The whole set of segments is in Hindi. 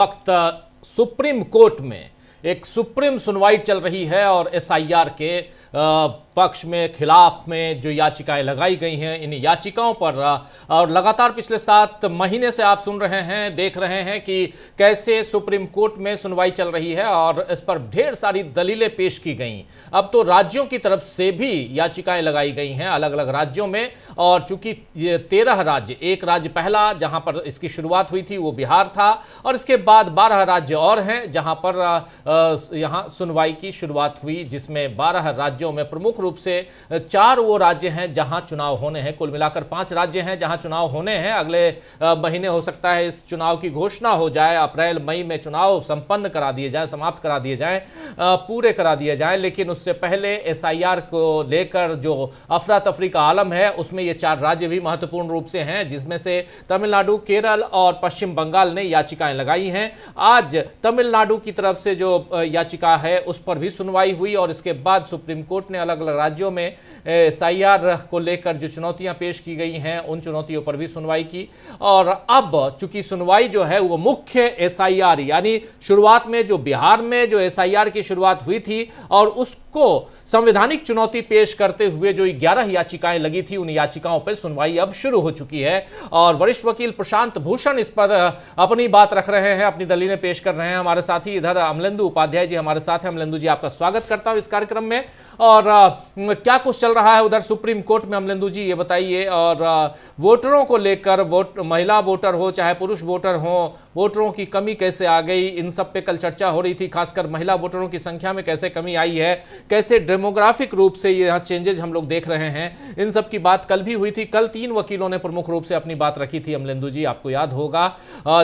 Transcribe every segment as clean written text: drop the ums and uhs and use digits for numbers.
वक्त सुप्रीम कोर्ट में एक सुप्रीम सुनवाई चल रही है और एसआईआर के पक्ष में खिलाफ में जो याचिकाएं लगाई गई हैं, इन याचिकाओं पर और लगातार पिछले 7 महीने से आप सुन रहे हैं, देख रहे हैं कि कैसे सुप्रीम कोर्ट में सुनवाई चल रही है और इस पर ढेर सारी दलीलें पेश की गई। अब तो राज्यों की तरफ से भी याचिकाएं लगाई गई हैं अलग अलग राज्यों में, और चूंकि ये 13 राज्य, एक राज्य पहला जहां पर इसकी शुरुआत हुई थी वो बिहार था, और इसके बाद 12 राज्य और हैं जहां पर यहां सुनवाई की शुरुआत हुई, जिसमें 12 राज्यों में प्रमुख रूप से 4 वो राज्य हैं जहां चुनाव होने हैं। कुल मिलाकर 5 राज्य हैं जहां चुनाव होने हैं। अगले महीने हो सकता है इस चुनाव की घोषणा हो जाए, अप्रैल मई में चुनाव संपन्न करा दिए जाए, समाप्त करा दिए जाए, पूरे करा दिए जाए। लेकिन उससे पहले एसआईआर को लेकर जो अफरा तफरी का आलम है, उसमें ये 4 राज्य भी महत्वपूर्ण रूप से हैं, जिसमें से तमिलनाडु, केरल और पश्चिम बंगाल ने याचिकाएं लगाई हैं। आज तमिलनाडु की तरफ से जो याचिका है उस पर भी सुनवाई हुई, और इसके बाद सुप्रीम कोर्ट ने अलग अलग राज्यों में एसआईआर को लेकर जो चुनौतियां पेश की गई हैं उन चुनौतियों पर भी सुनवाई की। और अब चूंकि सुनवाई जो है वो मुख्य एसआईआर, यानी शुरुआत में जो बिहार में जो एसआईआर की शुरुआत हुई थी और उसको संवैधानिक चुनौती पेश करते हुए जो 11 याचिकाएं लगी थी, उन याचिकाओं पर सुनवाई अब शुरू हो चुकी है। और वरिष्ठ वकील प्रशांत भूषण इस पर अपनी बात रख रहे हैं, अपनी दलीलें पेश कर रहे हैं। हमारे साथी इधर अमलेंदु उपाध्याय जी हमारे साथ हैं। अमलेंदु जी, आपका स्वागत करता हूं इस कार्यक्रम में। और क्या कुछ चल रहा है उधर सुप्रीम कोर्ट में, अमलेंदु जी ये बताइए। और वोटरों को लेकर, महिला वोटर हो चाहे पुरुष वोटर हो, वोटरों की कमी कैसे आ गई, इन सब पे कल चर्चा हो रही थी। खासकर महिला वोटरों की संख्या में कैसे कमी आई है, कैसे डेमोग्राफिक रूप से यहाँ चेंजेस हम लोग देख रहे हैं, इन सब की बात कल भी हुई थी। कल 3 वकीलों ने प्रमुख रूप से अपनी बात रखी थी, अमलेंदु जी आपको याद होगा,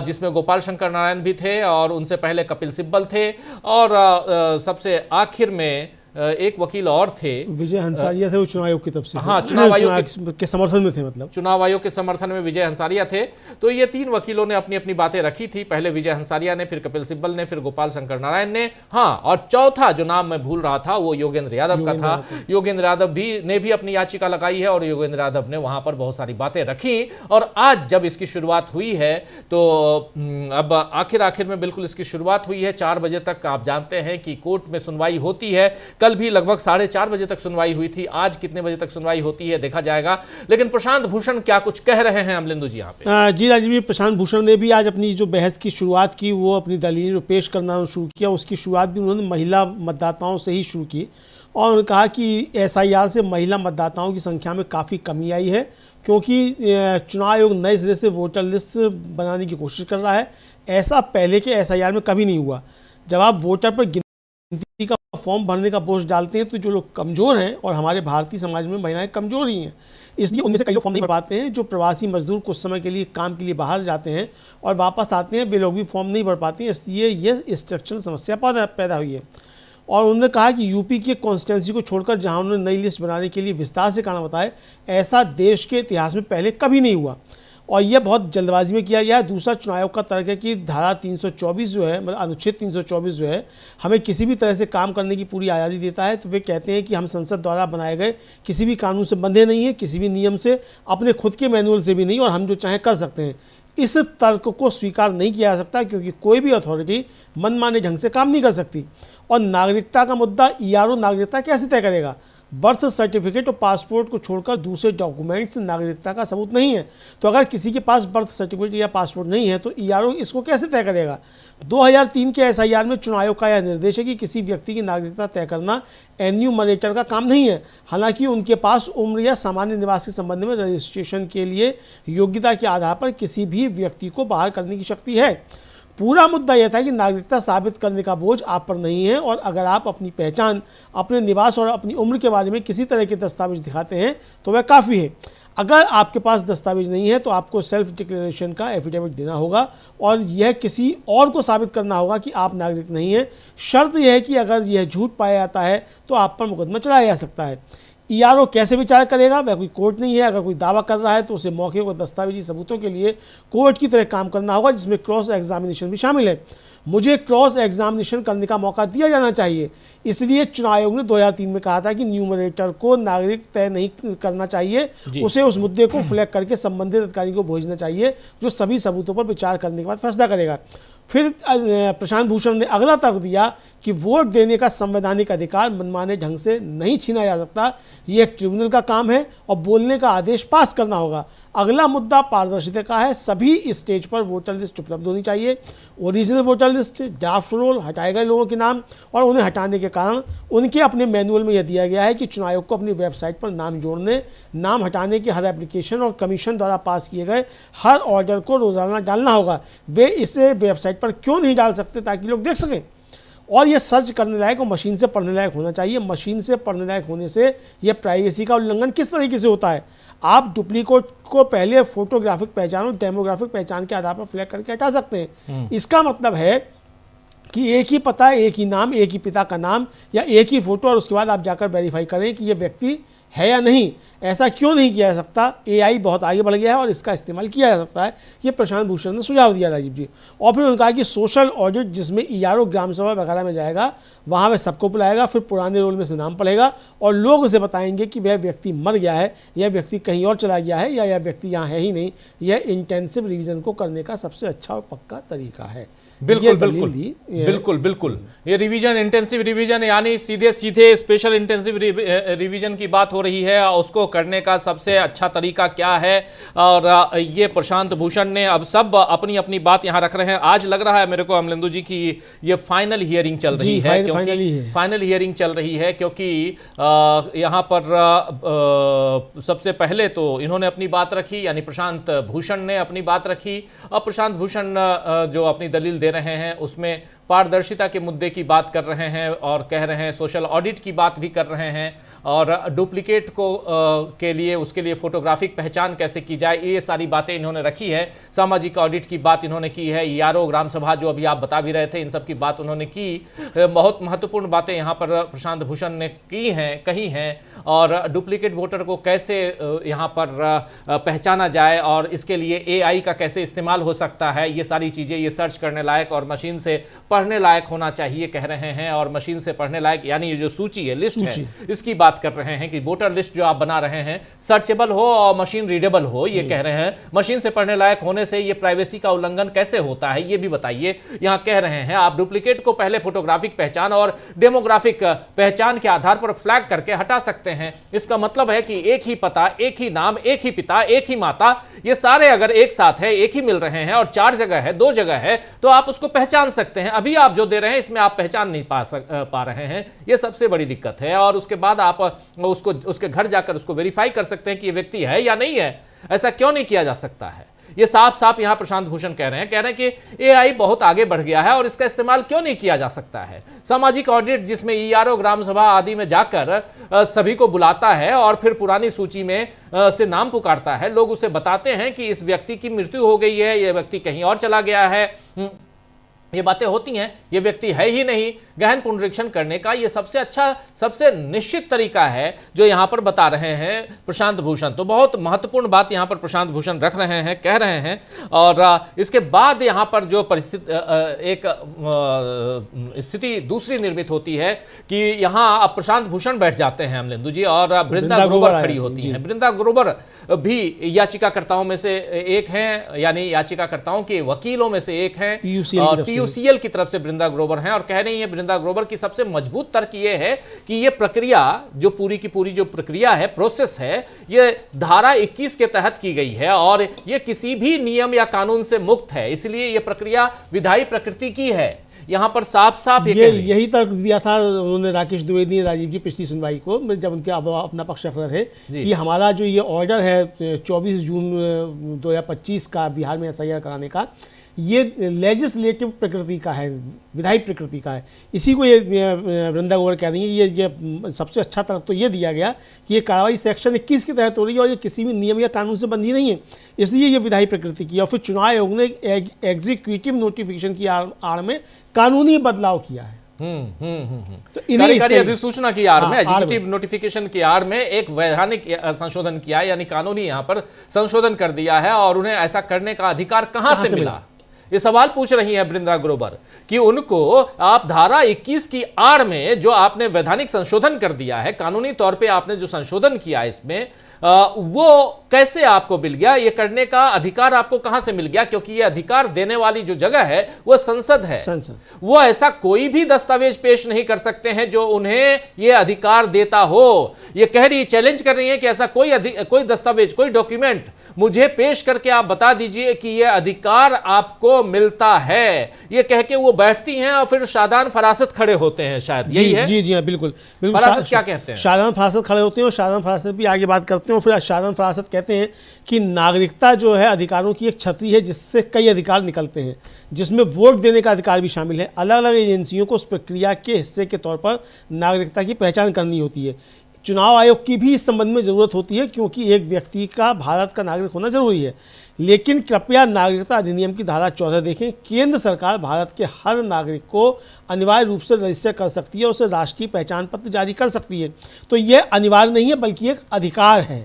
जिसमें गोपाल शंकर नारायण भी थे और उनसे पहले कपिल सिब्बल थे, और सबसे आखिर में एक वकील और थे, विजय हंसारिया थे, वो चुनाव आयोग की तरफ से। हाँ, चुनाव आयोग के समर्थन में थे, मतलब चुनाव आयोग के समर्थन में विजय हंसारिया थे। तो ये 3 वकीलों ने अपनी अपनी बातें रखी थी, पहले विजय हंसारिया ने, फिर कपिल सिब्बल ने, फिर गोपाल शंकर नारायण ने। हाँ, और चौथा जो नाम मैं भूल रहा था वो योगेंद्र यादव का था। योगेंद्र यादव ने भी अपनी याचिका लगाई है और योगेंद्र यादव ने वहां पर बहुत सारी बातें रखी। और आज जब इसकी शुरुआत हुई है तो अब आखिर में बिल्कुल इसकी शुरुआत हुई है। 4 बजे तक आप जानते हैं कि कोर्ट में सुनवाई होती है। कल भी लगभग 4:30 बजे तक सुनवाई हुई थी। आज कितने बजे तक सुनवाई होती है देखा जाएगा। लेकिन प्रशांत भूषण क्या कुछ कह रहे हैं अमलेंदु जी यहाँ पे? जी राजीव जी, प्रशांत भूषण ने भी आज अपनी जो बहस की शुरुआत की, वो अपनी दलील पेश करना शुरू किया। उसकी शुरुआत भी उन्होंने महिला मतदाताओं से ही शुरू की, और उन्होंने कहा कि एसआईआर से महिला मतदाताओं की संख्या में काफ़ी कमी आई है, क्योंकि चुनाव आयोग नए सिरे से वोटर लिस्ट बनाने की कोशिश कर रहा है। ऐसा पहले के एसआईआर में कभी नहीं हुआ। जब आप वोटर पर गिनती का फॉर्म भरने का बोझ डालते हैं तो जो लोग कमज़ोर हैं, और हमारे भारतीय समाज में महिलाएं कमज़ोर ही हैं, इसलिए उनमें से कई लोग फॉर्म नहीं भर पाते हैं। जो प्रवासी मजदूर कुछ समय के लिए काम के लिए बाहर जाते हैं और वापस आते हैं, वे लोग भी फॉर्म नहीं भर पाते हैं। इसलिए यह स्ट्रक्चरल समस्या पैदा हुई है। और उन्होंने कहा कि यूपी की कॉन्स्टिट्यूंसी को छोड़कर जहां उन्होंने नई लिस्ट बनाने के लिए विस्तार से कारण बताया, ऐसा देश के इतिहास में पहले कभी नहीं हुआ, और यह बहुत जल्दबाजी में किया गया है। दूसरा, चुनाव आयोग का तर्क है कि धारा 324 जो है, मतलब अनुच्छेद 324 जो है, हमें किसी भी तरह से काम करने की पूरी आज़ादी देता है। तो वे कहते हैं कि हम संसद द्वारा बनाए गए किसी भी कानून से बंधे नहीं हैं, किसी भी नियम से, अपने खुद के मैनुअल से भी नहीं, और हम जो चाहें कर सकते हैं। इस तर्क को स्वीकार नहीं किया जा सकता, क्योंकि कोई भी अथॉरिटी मनमाने ढंग से काम नहीं कर सकती। और नागरिकता का मुद्दा, ईआरओ नागरिकता कैसे तय करेगा? बर्थ सर्टिफिकेट और पासपोर्ट को छोड़कर दूसरे डॉक्यूमेंट्स नागरिकता का सबूत नहीं है। तो अगर किसी के पास बर्थ सर्टिफिकेट या पासपोर्ट नहीं है तो ईआरओ इसको कैसे तय करेगा? 2003 के एसआईआर में चुनाव आयोग का यह निर्देश है कि किसी व्यक्ति की नागरिकता तय करना एन्यूमरेटर का काम नहीं है। हालांकि उनके पास उम्र या सामान्य निवास के संबंध में रजिस्ट्रेशन के लिए योग्यता के आधार पर किसी भी व्यक्ति को बाहर करने की शक्ति है। पूरा मुद्दा यह था कि नागरिकता साबित करने का बोझ आप पर नहीं है, और अगर आप अपनी पहचान, अपने निवास और अपनी उम्र के बारे में किसी तरह के दस्तावेज दिखाते हैं तो वह काफ़ी है। अगर आपके पास दस्तावेज नहीं है तो आपको सेल्फ डिक्लेरेशन का एफिडेविट देना होगा, और यह किसी और को साबित करना होगा कि आप नागरिक नहीं हैं। शर्त यह है कि अगर यह झूठ पाया जाता है तो आप पर मुकदमा चलाया जा सकता है। ईआरओ कैसे विचार करेगा? वह कोई कोर्ट नहीं है। अगर कोई दावा कर रहा है तो उसे मौके और दस्तावेजी सबूतों के लिए कोर्ट की तरह काम करना होगा, जिसमें क्रॉस एग्जामिनेशन भी शामिल है। मुझे क्रॉस एग्जामिनेशन करने का मौका दिया जाना चाहिए। इसलिए चुनाव आयोग ने 2003 में कहा था कि न्यूमरेटर को नागरिक तय नहीं करना चाहिए, उसे उस मुद्दे को फ्लैग करके संबंधित अधिकारी को भेजना चाहिए, जो सभी सबूतों पर विचार करने के बाद फैसला करेगा। फिर प्रशांत भूषण ने अगला तर्क दिया कि वोट देने का संवैधानिक अधिकार मनमाने ढंग से नहीं छीना जा सकता, ये एक ट्रिब्यूनल का काम है और बोलने का आदेश पास करना होगा। अगला मुद्दा पारदर्शिता का है, सभी स्टेज पर वोटर लिस्ट उपलब्ध होनी चाहिए। Original voter list, draft roll, हटाए गए लोगों के नाम और उन्हें हटाने के कारण उनके अपने मैनुअल में यह दिया गया है कि चुनाव आयोग को अपनी वेबसाइट पर नाम जोड़ने, नाम हटाने के हर एप्लीकेशन और कमीशन द्वारा पास किए गए हर ऑर्डर को रोजाना डालना होगा। वे इसे वेबसाइट पर क्यों नहीं डाल सकते ताकि लोग देख सकें? और ये सर्च करने लायक और मशीन से पढ़ने लायक होना चाहिए। मशीन से पढ़ने लायक होने से यह प्राइवेसी का उल्लंघन किस तरीके से होता है? आप डुप्लीकेट को पहले फोटोग्राफिक पहचान और डेमोग्राफिक पहचान के आधार पर फ्लैग करके हटा सकते हैं। इसका मतलब है कि एक ही पता, एक ही नाम, एक ही पिता का नाम या एक ही फोटो और उसके बाद आप जाकर वेरीफाई करें कि ये व्यक्ति है या नहीं। ऐसा क्यों नहीं किया जा सकता? एआई बहुत आगे बढ़ गया है और इसका इस्तेमाल किया जा सकता है। ये प्रशांत भूषण ने सुझाव दिया राजीव जी। और फिर उन्होंने कहा कि सोशल ऑडिट जिसमें ईआरओ ग्राम सभा वगैरह में जाएगा, वहाँ वह सबको बुलाएगा, फिर पुराने रोल में से नाम पढ़ेगा और लोग उसे बताएंगे कि वह व्यक्ति मर गया है, यह व्यक्ति कहीं और चला गया है या यह व्यक्ति यहाँ है ही नहीं। यह इंटेंसिव रिवीजन को करने का सबसे अच्छा और पक्का तरीका है। बिल्कुल बिल्कुल बिल्कुल बिल्कुल। ये रिवीजन, इंटेंसिव रिवीजन यानी सीधे सीधे स्पेशल इंटेंसिव रिवीजन की बात हो रही है। उसको करने का सबसे अच्छा तरीका क्या है? और ये प्रशांत भूषण ने अब सब अपनी अपनी बात यहाँ रख रहे हैं। आज लग रहा है मेरे को अमलेंदु जी की ये फाइनल हियरिंग चल रही है, क्योंकि फाइनल हियरिंग चल रही है क्योंकि यहाँ पर सबसे पहले तो इन्होंने अपनी बात रखी, यानी प्रशांत भूषण ने अपनी बात रखी। और प्रशांत भूषण जो अपनी दलील दे रहे हैं उसमें पारदर्शिता के मुद्दे की बात कर रहे हैं और कह रहे हैं सोशल ऑडिट की बात भी कर रहे हैं और डुप्लीकेट को के लिए उसके लिए फोटोग्राफिक पहचान कैसे की जाए, ये सारी बातें इन्होंने रखी है। सामाजिक ऑडिट की बात इन्होंने की है, ईआरओ ग्राम सभा जो अभी आप बता भी रहे थे, इन सब की बात उन्होंने की। बहुत महत्वपूर्ण बातें यहाँ पर प्रशांत भूषण ने कही हैं और डुप्लीकेट वोटर को कैसे यहाँ पर पहचाना जाए और इसके लिए एआई का कैसे इस्तेमाल हो सकता है, ये सारी चीज़ें ये सर्च करने लायक और मशीन से पढ़ने लायक होना चाहिए कह रहे हैं। और मशीन से पढ़ने लायक यानी ये जो सूची है, लिस्ट है, इसकी बात कर रहे हैं कि वोटर लिस्ट जो आप बना रहे हैं सर्चेबल हो और मशीन रीडेबल हो। ये कह रहे हैं मशीन से पढ़ने लायक होने से ये प्राइवेसी का उल्लंघन कैसे होता है, ये भी बताइए। यहां कह रहे हैं आप डुप्लीकेट को पहले फोटोग्राफिक पहचान और डेमोग्राफिक पहचान के आधार पर फ्लैग करके हटा सकते हैं। इसका मतलब है कि एक ही पता, एक ही नाम, एक ही पिता, एक ही माता, ये सारे अगर एक साथ है, एक ही मिल रहे हैं और 4 जगह है, 2 जगह है, तो आप उसको पहचान सकते हैं। अभी आप जो दे रहे हैं इसमें आप पहचान नहीं पा रहे हैं, ये सबसे बड़ी दिक्कत है। और उसके बाद आप उसको उसके घर जाकर उसको वेरीफाई कर सकते हैं कि ये व्यक्ति है या नहीं है। ऐसा क्यों नहीं किया जा सकता है? ये साफ साफ यहां प्रशांत भूषण कह रहे हैं कि एआई बहुत आगे बढ़ गया है और इसका इस्तेमाल क्यों नहीं किया जा सकता है। सामाजिक ऑडिट जिसमें ईआरओ ग्राम सभा आदि में जाकर सभी को बुलाता है और फिर पुरानी सूची में से नाम पुकारता है, लोग उसे बताते हैं कि इस व्यक्ति की मृत्यु हो गई है, यह व्यक्ति कहीं और चला गया है, ये बातें होती हैं, ये व्यक्ति है ही नहीं। गहन पुनरीक्षण करने का ये सबसे अच्छा, सबसे निश्चित तरीका है जो यहाँ पर बता रहे हैं प्रशांत भूषण। तो बहुत महत्वपूर्ण बात यहाँ पर प्रशांत भूषण रख रहे हैं, कह रहे हैं। और इसके बाद यहाँ पर जो परिस्थिति, एक स्थिति दूसरी निर्मित होती है कि यहाँ अब प्रशांत भूषण बैठ जाते हैं अमलेंदु जी और बृंदा ग्रोवर खड़ी होती हैं। बृंदा ग्रोवर भी याचिकाकर्ताओं में से एक हैं, यानी याचिकाकर्ताओं के वकीलों में से एक हैं, पीयूसीएल की तरफ से बृंदा ग्रोवर हैं और कह रही है बृंदा ग्रोवर की सबसे मजबूत तर्क ये है कि ये प्रक्रिया जो पूरी की पूरी जो प्रक्रिया है, प्रोसेस है, ये धारा 21 के तहत की गई है और ये किसी भी नियम या कानून से मुक्त है, इसलिए ये प्रक्रिया विधायी प्रकृति की है। यहाँ पर साफ साफ यही तर्क दिया था उन्होंने राकेश द्विवेदी, राजीव जी, पिछली सुनवाई को जब उनके अपना पक्ष रख रहे थे कि हमारा जो ये ऑर्डर है 24 जून 2025 का बिहार में एसआईआर कराने का, ये लेजिस्लेटिव प्रकृति का है, विधायी प्रकृति का है। इसी को ये वृंदा ग्रोवर कह रही है ये सबसे अच्छा तरफ तो ये दिया गया कि ये कार्रवाई सेक्शन 21 के तहत हो रही है और ये किसी भी नियम या कानून से बंधी नहीं है, इसलिए ये विधायी प्रकृति की। और फिर चुनाव आयोग ने एग्जीक्यूटिव नोटिफिकेशन की आड़ में कानूनी बदलाव किया है। तो कार्यकारी अधिसूचना की आड़ में, एग्जीक्यूटिव नोटिफिकेशन की आड़ में एक वैधानिक संशोधन किया, यानी कानूनी यहाँ पर संशोधन कर दिया है। और उन्हें ऐसा करने का अधिकार कहां से मिला? ये सवाल पूछ रही है बृंदा ग्रोवर कि उनको आप धारा 21 की आड़ में जो आपने वैधानिक संशोधन कर दिया है, कानूनी तौर पे आपने जो संशोधन किया है, इसमें वो कैसे आपको मिल गया? ये करने का अधिकार आपको कहां से मिल गया? क्योंकि ये अधिकार देने वाली जो जगह है वो संसद है। वो ऐसा कोई भी दस्तावेज पेश नहीं कर सकते हैं जो उन्हें ये अधिकार देता हो। ये कह रही, चैलेंज कर रही है कि ऐसा कोई दस्तावेज, कोई डॉक्यूमेंट मुझे पेश करके आप बता दीजिए कि ये अधिकार आपको मिलता है। ये कह के वो बैठती हैं और फिर शादान फरासत खड़े होते हैं, शायद यही है। जी हाँ, बिल्कुल। फरासत क्या कहते हैं? शादान फरासत खड़े होते हैं और शादान फरासत भी आगे बात करते हैं। और फिर शादान फरासत कहते हैं कि नागरिकता जो है अधिकारों की एक छतरी है जिससे कई अधिकार निकलते हैं, जिसमें वोट देने का अधिकार भी शामिल है। अलग अलग एजेंसियों को उस प्रक्रिया के हिस्से के तौर पर नागरिकता की पहचान करनी होती है। चुनाव आयोग की भी इस संबंध में ज़रूरत होती है क्योंकि एक व्यक्ति का भारत का नागरिक होना जरूरी है। लेकिन कृपया नागरिकता अधिनियम की धारा 14 देखें। केंद्र सरकार भारत के हर नागरिक को अनिवार्य रूप से रजिस्टर कर सकती है, उसे राष्ट्रीय पहचान पत्र जारी कर सकती है। तो यह अनिवार्य नहीं है बल्कि एक अधिकार है।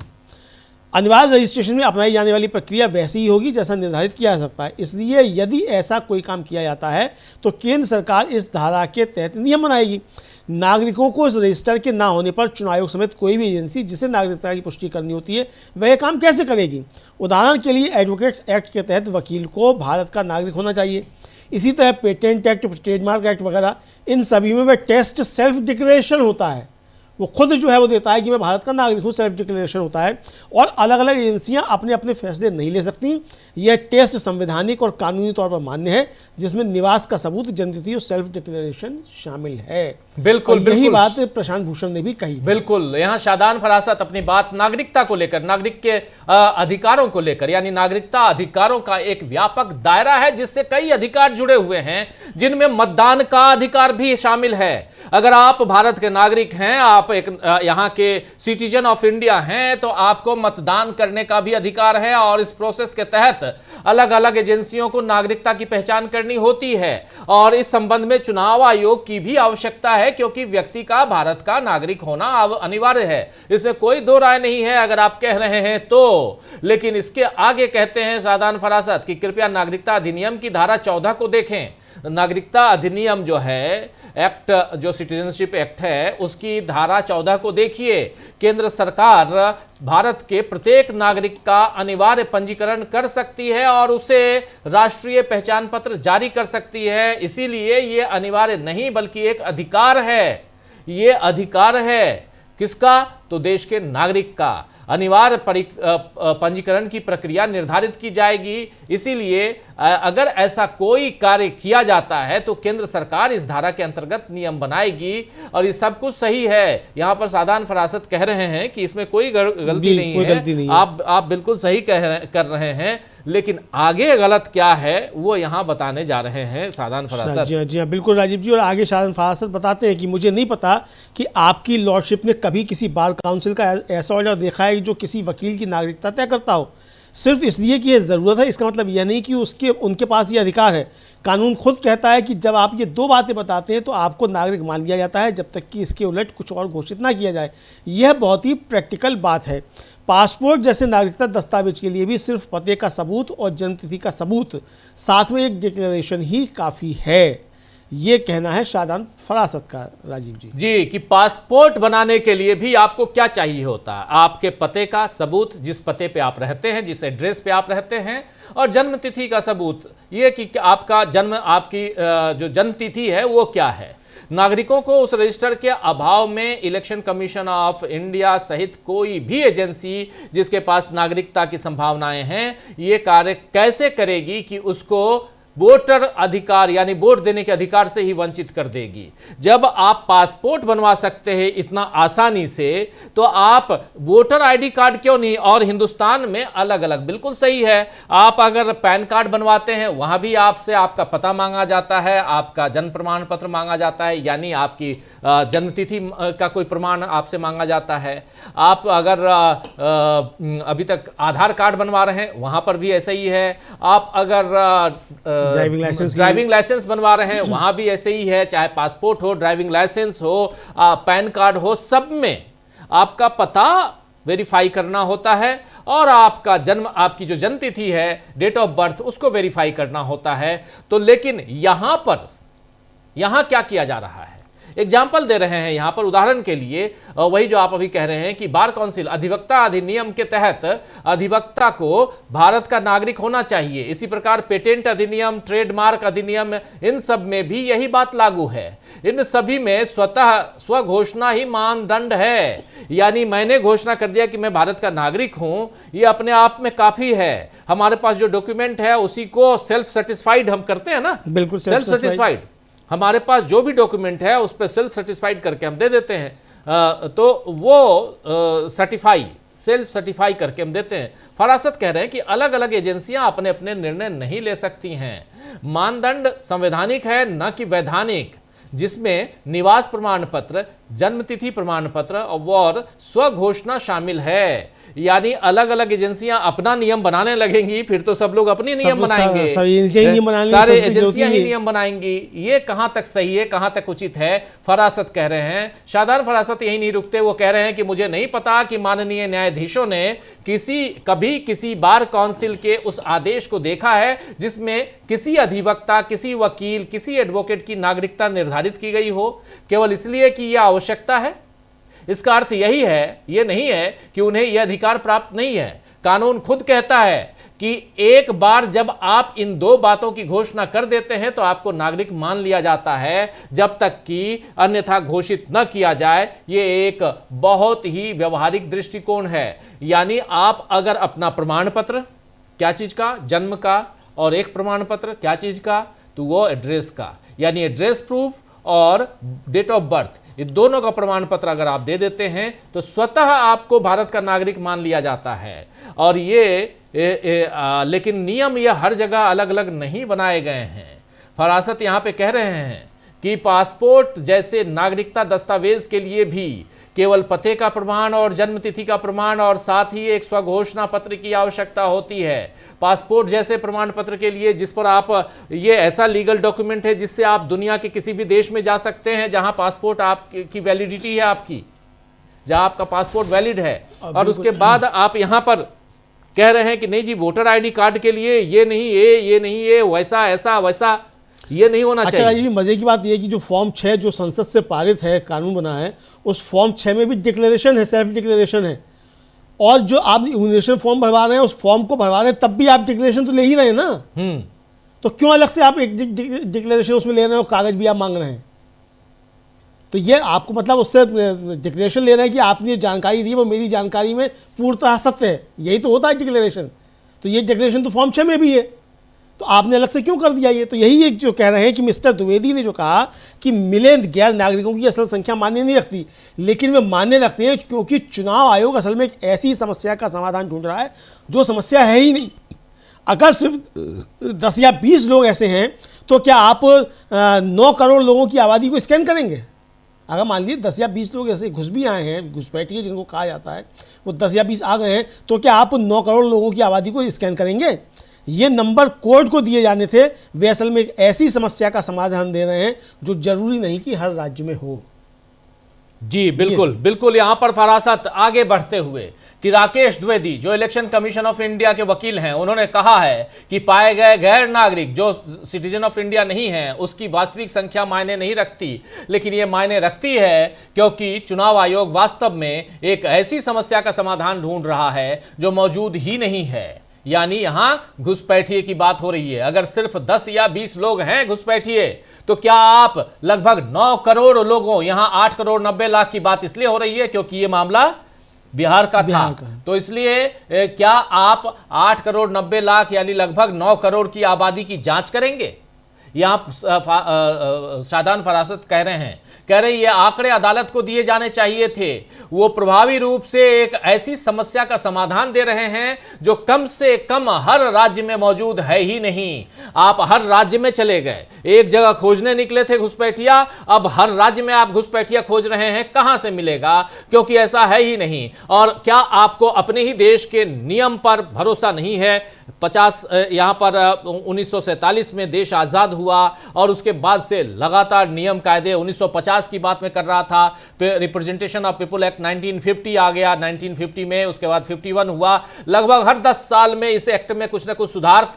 अनिवार्य रजिस्ट्रेशन में अपनाई जाने वाली प्रक्रिया वैसी ही होगी जैसा निर्धारित किया जा सकता है। इसलिए यदि ऐसा कोई काम किया जाता है तो केंद्र सरकार इस धारा के तहत नियम बनाएगी। नागरिकों को इस रजिस्टर के ना होने पर चुनाव आयोग समेत कोई भी एजेंसी जिसे नागरिकता की पुष्टि करनी होती है वह काम कैसे करेगी? उदाहरण के लिए एडवोकेट्स एक्ट के तहत वकील को भारत का नागरिक होना चाहिए। इसी तरह पेटेंट एक्ट, ट्रेडमार्क एक्ट वगैरह, इन सभी में वह टेस्ट सेल्फ डिक्लेरेशन होता है। वो खुद जो है वो देता है कि मैं भारत का नागरिक हूँ, सेल्फ डिक्लेरेशन होता है। और अलग अलग एजेंसियां अपने अपने फैसले नहीं ले सकती। यह टेस्ट संवैधानिक और कानूनी तौर पर मान्य है, जिसमें निवास का सबूत, जन्मतिथि और सेल्फ डिक्लेरेशन शामिल है। बिल्कुल, यही बात प्रशांत भूषण ने भी कही। बिल्कुल, यहाँ शादान फरासत अपनी बात नागरिकता को लेकर, नागरिक के अधिकारों को लेकर, यानी नागरिकता अधिकारों का एक व्यापक दायरा है जिससे कई अधिकार जुड़े हुए हैं, जिनमें मतदान का अधिकार भी शामिल है। अगर आप भारत के नागरिक हैं, आप एक यहाँ के सिटीजन ऑफ इंडिया हैं, तो आपको मतदान करने का भी अधिकार है। और इस प्रोसेस के तहत अलग अलग एजेंसियों को नागरिकता की पहचान करनी होती है। और इस संबंध में चुनाव आयोग की भी आवश्यकता है क्योंकि व्यक्ति का भारत का नागरिक होना अब अनिवार्य है। इसमें कोई दो राय नहीं है अगर आप कह रहे हैं तो। लेकिन इसके आगे कहते हैं शादान फरासत कि कृपया नागरिकता अधिनियम की धारा 14 को देखें। नागरिकता अधिनियम जो है, एक्ट, जो सिटीजनशिप एक्ट है, उसकी धारा 14 को देखिए। केंद्र सरकार भारत के प्रत्येक नागरिक का अनिवार्य पंजीकरण कर सकती है और उसे राष्ट्रीय पहचान पत्र जारी कर सकती है। इसीलिए ये अनिवार्य नहीं बल्कि एक अधिकार है। ये अधिकार है किसका? तो देश के नागरिक का। अनिवार्य पंजीकरण की प्रक्रिया निर्धारित की जाएगी। इसीलिए अगर ऐसा कोई कार्य किया जाता है तो केंद्र सरकार इस धारा के अंतर्गत नियम बनाएगी। और ये सब कुछ सही है। यहाँ पर शादान फरासत कह रहे हैं कि इसमें कोई गलती नहीं है। आप बिल्कुल सही कर रहे हैं, लेकिन आगे गलत क्या है वो यहाँ बताने जा रहे हैं शादान फरासत। जी हाँ, बिल्कुल राजीव जी। और आगे शादान फरासत बताते हैं कि मुझे नहीं पता कि आपकी लॉर्डशिप ने कभी किसी बार काउंसिल का ऐसा ऑर्डर देखा है जो किसी वकील की नागरिकता तय करता हो, सिर्फ इसलिए कि ये ज़रूरत है। इसका मतलब यह नहीं कि उनके पास ये अधिकार है। कानून खुद कहता है कि जब आप ये दो बातें बताते हैं तो आपको नागरिक मान लिया जाता है, जब तक कि इसके उलट कुछ और घोषित ना किया जाए। यह बहुत ही प्रैक्टिकल बात है। पासपोर्ट जैसे नागरिकता दस्तावेज के लिए भी सिर्फ पते का सबूत और जन्मतिथि का सबूत, साथ में एक डिक्लेरेशन ही काफ़ी है। ये कहना है शादान फरासत का राजीव जी कि पासपोर्ट बनाने के लिए भी आपको क्या चाहिए होता है? आपके पते का सबूत, जिस पते पे आप रहते हैं, जिस एड्रेस पे आप रहते हैं, और जन्म तिथि का सबूत, ये कि आपका जन्म, आपकी जो जन्म तिथि है वो क्या है। नागरिकों को उस रजिस्टर के अभाव में इलेक्शन कमीशन ऑफ इंडिया सहित कोई भी एजेंसी जिसके पास नागरिकता की संभावनाएं हैं, ये कार्य कैसे करेगी कि उसको वोटर अधिकार यानी वोट देने के अधिकार से ही वंचित कर देगी। जब आप पासपोर्ट बनवा सकते हैं इतना आसानी से, तो आप वोटर आईडी कार्ड क्यों नहीं? और हिंदुस्तान में अलग अलग, बिल्कुल सही है। आप अगर पैन कार्ड बनवाते हैं वहां भी आपसे आपका पता मांगा जाता है, आपका जन्म प्रमाण पत्र मांगा जाता है, यानी आपकी जन्मतिथि का कोई प्रमाण आपसे मांगा जाता है। आप अगर अभी तक आधार कार्ड बनवा रहे हैं वहां पर भी ऐसा ही है। आप अगर ड्राइविंग लाइसेंस बनवा रहे हैं वहां भी ऐसे ही है। चाहे पासपोर्ट हो, ड्राइविंग लाइसेंस हो, पैन कार्ड हो, सब में आपका पता वेरीफाई करना होता है और आपका जन्म, आपकी जो जन्म तिथि है, डेट ऑफ बर्थ, उसको वेरीफाई करना होता है। तो लेकिन यहां क्या किया जा रहा है? एग्जाम्पल दे रहे हैं यहाँ पर। उदाहरण के लिए वही जो आप अभी कह रहे हैं कि बार काउंसिल अधिवक्ता अधिनियम के तहत अधिवक्ता को भारत का नागरिक होना चाहिए। इसी प्रकार पेटेंट अधिनियम, ट्रेडमार्क अधिनियम, इन सब में भी यही बात लागू है। इन सभी में स्वतः स्वघोषणा ही मानदंड है, यानी मैंने घोषणा कर दिया कि मैं भारत का नागरिक हूं, ये अपने आप में काफी है। हमारे पास जो डॉक्यूमेंट है उसी को सेल्फ सेटिस्फाइड हम करते हैं ना, बिल्कुल सेल्फ सेटिस्फाइड। हमारे पास जो भी डॉक्यूमेंट है उस पर सेल्फ सेटिस्फाइड करके हम दे देते हैं, तो वो सर्टिफाई, सेल्फ सर्टिफाई करके हम देते हैं। फरासत कह रहे हैं कि अलग अलग एजेंसियां अपने अपने निर्णय नहीं ले सकती हैं। मानदंड संवैधानिक है न कि वैधानिक, जिसमें निवास प्रमाण पत्र, जन्मतिथि प्रमाण पत्र और स्वघोषणा शामिल है। यानी अलग अलग एजेंसियां अपना नियम बनाने लगेंगी, फिर तो सब लोग अपनी नियम बनाएंगे, सारे एजेंसियां ही नियम बनाएंगी। ये कहां तक सही है, कहां तक उचित है? फरासत कह रहे हैं, शादान फरासत यही नहीं रुकते, वो कह रहे हैं कि मुझे नहीं पता कि माननीय न्यायाधीशों ने कभी किसी बार काउंसिल के उस आदेश को देखा है जिसमें किसी अधिवक्ता, किसी वकील, किसी एडवोकेट की नागरिकता निर्धारित की गई हो, केवल इसलिए कि यह आवश्यकता है। इसका अर्थ यही है, यह नहीं है कि उन्हें यह अधिकार प्राप्त नहीं है। कानून खुद कहता है कि एक बार जब आप इन दो बातों की घोषणा कर देते हैं तो आपको नागरिक मान लिया जाता है, जब तक कि अन्यथा घोषित न किया जाए। यह एक बहुत ही व्यवहारिक दृष्टिकोण है। यानी आप अगर अपना प्रमाण पत्र, क्या चीज का, जन्म का, और एक प्रमाण पत्र क्या चीज का, तो वो एड्रेस का, यानी एड्रेस प्रूफ और डेट ऑफ बर्थ, ये दोनों का प्रमाण पत्र अगर आप दे देते हैं तो स्वतः आपको भारत का नागरिक मान लिया जाता है। और लेकिन नियम ये हर जगह अलग अलग नहीं बनाए गए हैं। फरासत यहाँ पे कह रहे हैं कि पासपोर्ट जैसे नागरिकता दस्तावेज के लिए भी केवल पते का प्रमाण और जन्मतिथि का प्रमाण और साथ ही एक स्वघोषणा पत्र की आवश्यकता होती है। पासपोर्ट जैसे प्रमाण पत्र के लिए, जिस पर आप, ये ऐसा लीगल डॉक्यूमेंट है जिससे आप दुनिया के किसी भी देश में जा सकते हैं जहां पासपोर्ट आपकी वैलिडिटी है, आपकी जहां आपका पासपोर्ट वैलिड है। और उसके बाद आप यहां पर कह रहे हैं कि नहीं जी, वोटर आईडी कार्ड के लिए ये नहीं ये वैसा ऐसा वैसा, ये नहीं होना चाहिए। अच्छा, मजे की बात ये है कि जो फॉर्म 6 जो संसद से पारित है, कानून बना है, उस फॉर्म 6 में भी डिक्लेरेशन है, सेल्फ डिक्लेरेशन है। और जो आप इम्यूनेशन फॉर्म भरवा रहे हैं, उस फॉर्म को भरवा रहे हैं, तब भी आप डिक्लेरेशन तो ले ही रहे हैं ना। तो क्यों अलग से आप एक डिक्लेरेशन उसमें ले रहे हैं और कागज भी आप मांग रहे हैं? तो ये आपको मतलब उससे डिक्लेरेशन ले रहे हैं कि आपने जानकारी दी वो मेरी जानकारी में पूर्णतः सत्य है, यही तो होता है डिक्लेरेशन। तो ये डिक्लेरेशन तो फॉर्म 6 में भी है, तो आपने अलग से क्यों कर दिया ये? तो यही एक जो कह रहे हैं कि मिस्टर द्विवेदी ने जो कहा कि मिले गैर नागरिकों की असल संख्या मान्य नहीं रखती, लेकिन वे मान्य रखते हैं क्योंकि चुनाव आयोग असल में एक ऐसी समस्या का समाधान ढूंढ रहा है जो समस्या है ही नहीं। अगर सिर्फ 10 या 20 लोग ऐसे हैं तो क्या आप 9 करोड़ लोगों की आबादी को स्कैन करेंगे? अगर मान लीजिए 10 या 20 लोग ऐसे घुस भी आए हैं, घुसपैठिए जिनको कहा जाता है, वो 10 या 20 आ गए हैं, तो क्या आप 9 करोड़ लोगों की आबादी को स्कैन करेंगे? ये नंबर कोर्ट को दिए जाने थे, वे असल में एक ऐसी समस्या का समाधान दे रहे हैं जो जरूरी नहीं कि हर राज्य में हो। जी बिल्कुल बिल्कुल। यहां पर फरासत आगे बढ़ते हुए कि राकेश द्विवेदी जो इलेक्शन कमीशन ऑफ इंडिया के वकील हैं, उन्होंने कहा है कि पाए गए गैर नागरिक जो सिटीजन ऑफ इंडिया नहीं है उसकी वास्तविक संख्या मायने नहीं रखती, लेकिन ये मायने रखती है क्योंकि चुनाव आयोग वास्तव में एक ऐसी समस्या का समाधान ढूंढ रहा है जो मौजूद ही नहीं है। यानी यहां घुसपैठिए की बात हो रही है। अगर सिर्फ 10 या 20 लोग हैं घुसपैठिए, तो क्या आप लगभग 9 करोड़ लोगों, यहां 8 करोड़ 90 लाख की बात इसलिए हो रही है क्योंकि यह मामला बिहार का था, तो इसलिए क्या आप 8 करोड़ 90 लाख यानी लगभग 9 करोड़ की आबादी की जांच करेंगे? यहां शादान फरासत कह रहे ये आंकड़े अदालत को दिए जाने चाहिए थे। वो प्रभावी रूप से एक ऐसी समस्या का समाधान दे रहे हैं जो कम से कम हर राज्य में मौजूद है ही नहीं। आप हर राज्य में चले गए, एक जगह खोजने निकले थे घुसपैठिया, अब हर राज्य में आप घुसपैठिया खोज रहे हैं, कहां से मिलेगा? क्योंकि ऐसा है ही नहीं। और क्या आपको अपने ही देश के नियम पर भरोसा नहीं है? 50 यहां पर 1947 में देश आजाद हुआ और उसके बाद से लगातार नियम कायदे 1950 की बात में कर रहा था, रिप्रेजेंटेशन ऑफ पीपुल एक्ट 1950 आ गया 1950 में, उसके बाद 51 हुआ। लगभग हर 10 साल में इस एक्ट में कुछ ना कुछ सुधार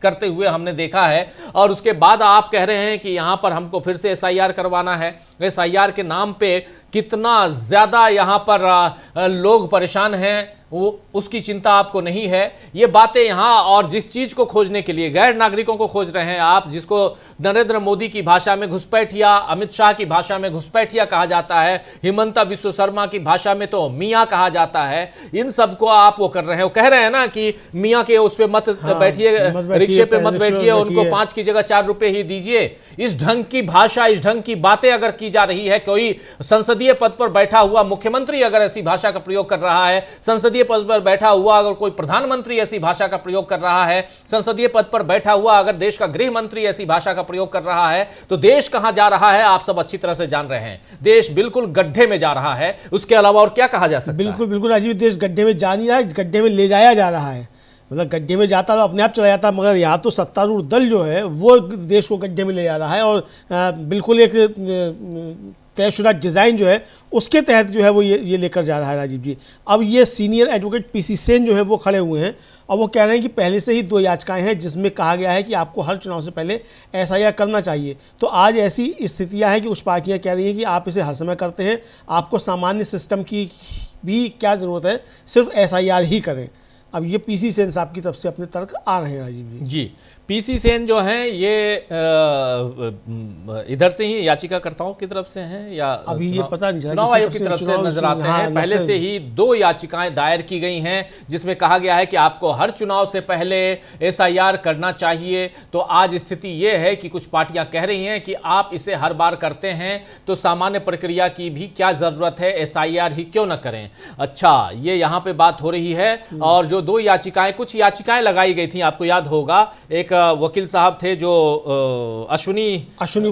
करते हुए हमने देखा है। और उसके बाद आप कह रहे हैं कि यहां पर हमको फिर से एसआईआर करवाना है। एसआईआर के नाम पे कितना ज्यादा यहां पर लोग परेशान हैं वो उसकी चिंता आपको नहीं है। ये बातें यहां, और जिस चीज को खोजने के लिए गैर नागरिकों को खोज रहे हैं आप, जिसको नरेंद्र मोदी की भाषा में घुसपैठिया, अमित शाह की भाषा में घुसपैठिया कहा जाता है, हिमंता विश्व शर्मा की भाषा में तो मियां कहा जाता है, इन सबको आप वो कर रहे हैं। वो कह रहे हैं ना कि मियां के उस पे मत बैठिए, रिक्शे पे मत बैठिए, उनको 5 की जगह 4 रुपए ही दीजिए। इस ढंग की भाषा, इस ढंग की बातें अगर की जा रही है, कोई संसदीय पद पर बैठा हुआ मुख्यमंत्री अगर ऐसी भाषा का प्रयोग कर रहा है, संसदीय पद पर बैठा हुआ अगर कोई प्रधानमंत्री ऐसी भाषा का प्रयोग कर रहा है, संसदीय पद पर बैठा हुआ अगर देश का गृह मंत्री ऐसी भाषा का प्रयोग कर रहा है, तो देश कहां जा रहा है आप सब अच्छी तरह से जान रहे हैं। देश बिल्कुल गड्ढे में जा रहा है, उसके अलावा और क्या कहा जा सकता है? बिल्कुल बिल्कुल राजीव, देश गड्ढे में जा नहीं रहा है, गड्ढे में ले जाया जा रहा है। मतलब गड्ढे में जाता तो अपने आप चला जाता, मगर यहाँ तो सत्तारूढ़ दल जो है वो देश को गड्ढे में ले जा रहा है। और बिल्कुल एक तयशुदा डिज़ाइन जो है उसके तहत जो है वो ये लेकर जा रहा है राजीव जी। अब ये सीनियर एडवोकेट पीसी सेन जो है वो खड़े हुए हैं और वो कह रहे हैं कि पहले से ही 2 याचिकाएं हैं जिसमें कहा गया है कि आपको हर चुनाव से पहले एसआईआर करना चाहिए। तो आज ऐसी स्थितियां हैं कि कुछ पार्टियां कह रही हैं कि आप इसे हर समय करते हैं, आपको सामान्य सिस्टम की भी क्या ज़रूरत है, सिर्फ एसआईआर ही करें। अब ये पीसी सेन साहब की तरफ से अपने तर्क आ रहे हैं राजीव जी। पीसी सेन जो हैं ये इधर से ही याचिकाकर्ताओं की तरफ से हैं या अभी ये पता नहीं, चुनाव आयोग की तरफ से नजर आते हैं। पहले से ही 2 याचिकाएं दायर की गई हैं जिसमें कहा गया है कि आपको हर चुनाव से पहले एसआईआर करना चाहिए। तो आज स्थिति ये है कि कुछ पार्टियां कह रही हैं कि आप इसे हर बार करते हैं तो सामान्य प्रक्रिया की भी क्या जरूरत है, एसआईआर ही क्यों न करें। अच्छा, ये यहाँ पे बात हो रही है। और जो 2 याचिकाएं, कुछ याचिकाएं लगाई गई थी, आपको याद होगा, एक वकील साहब थे जो अश्विनी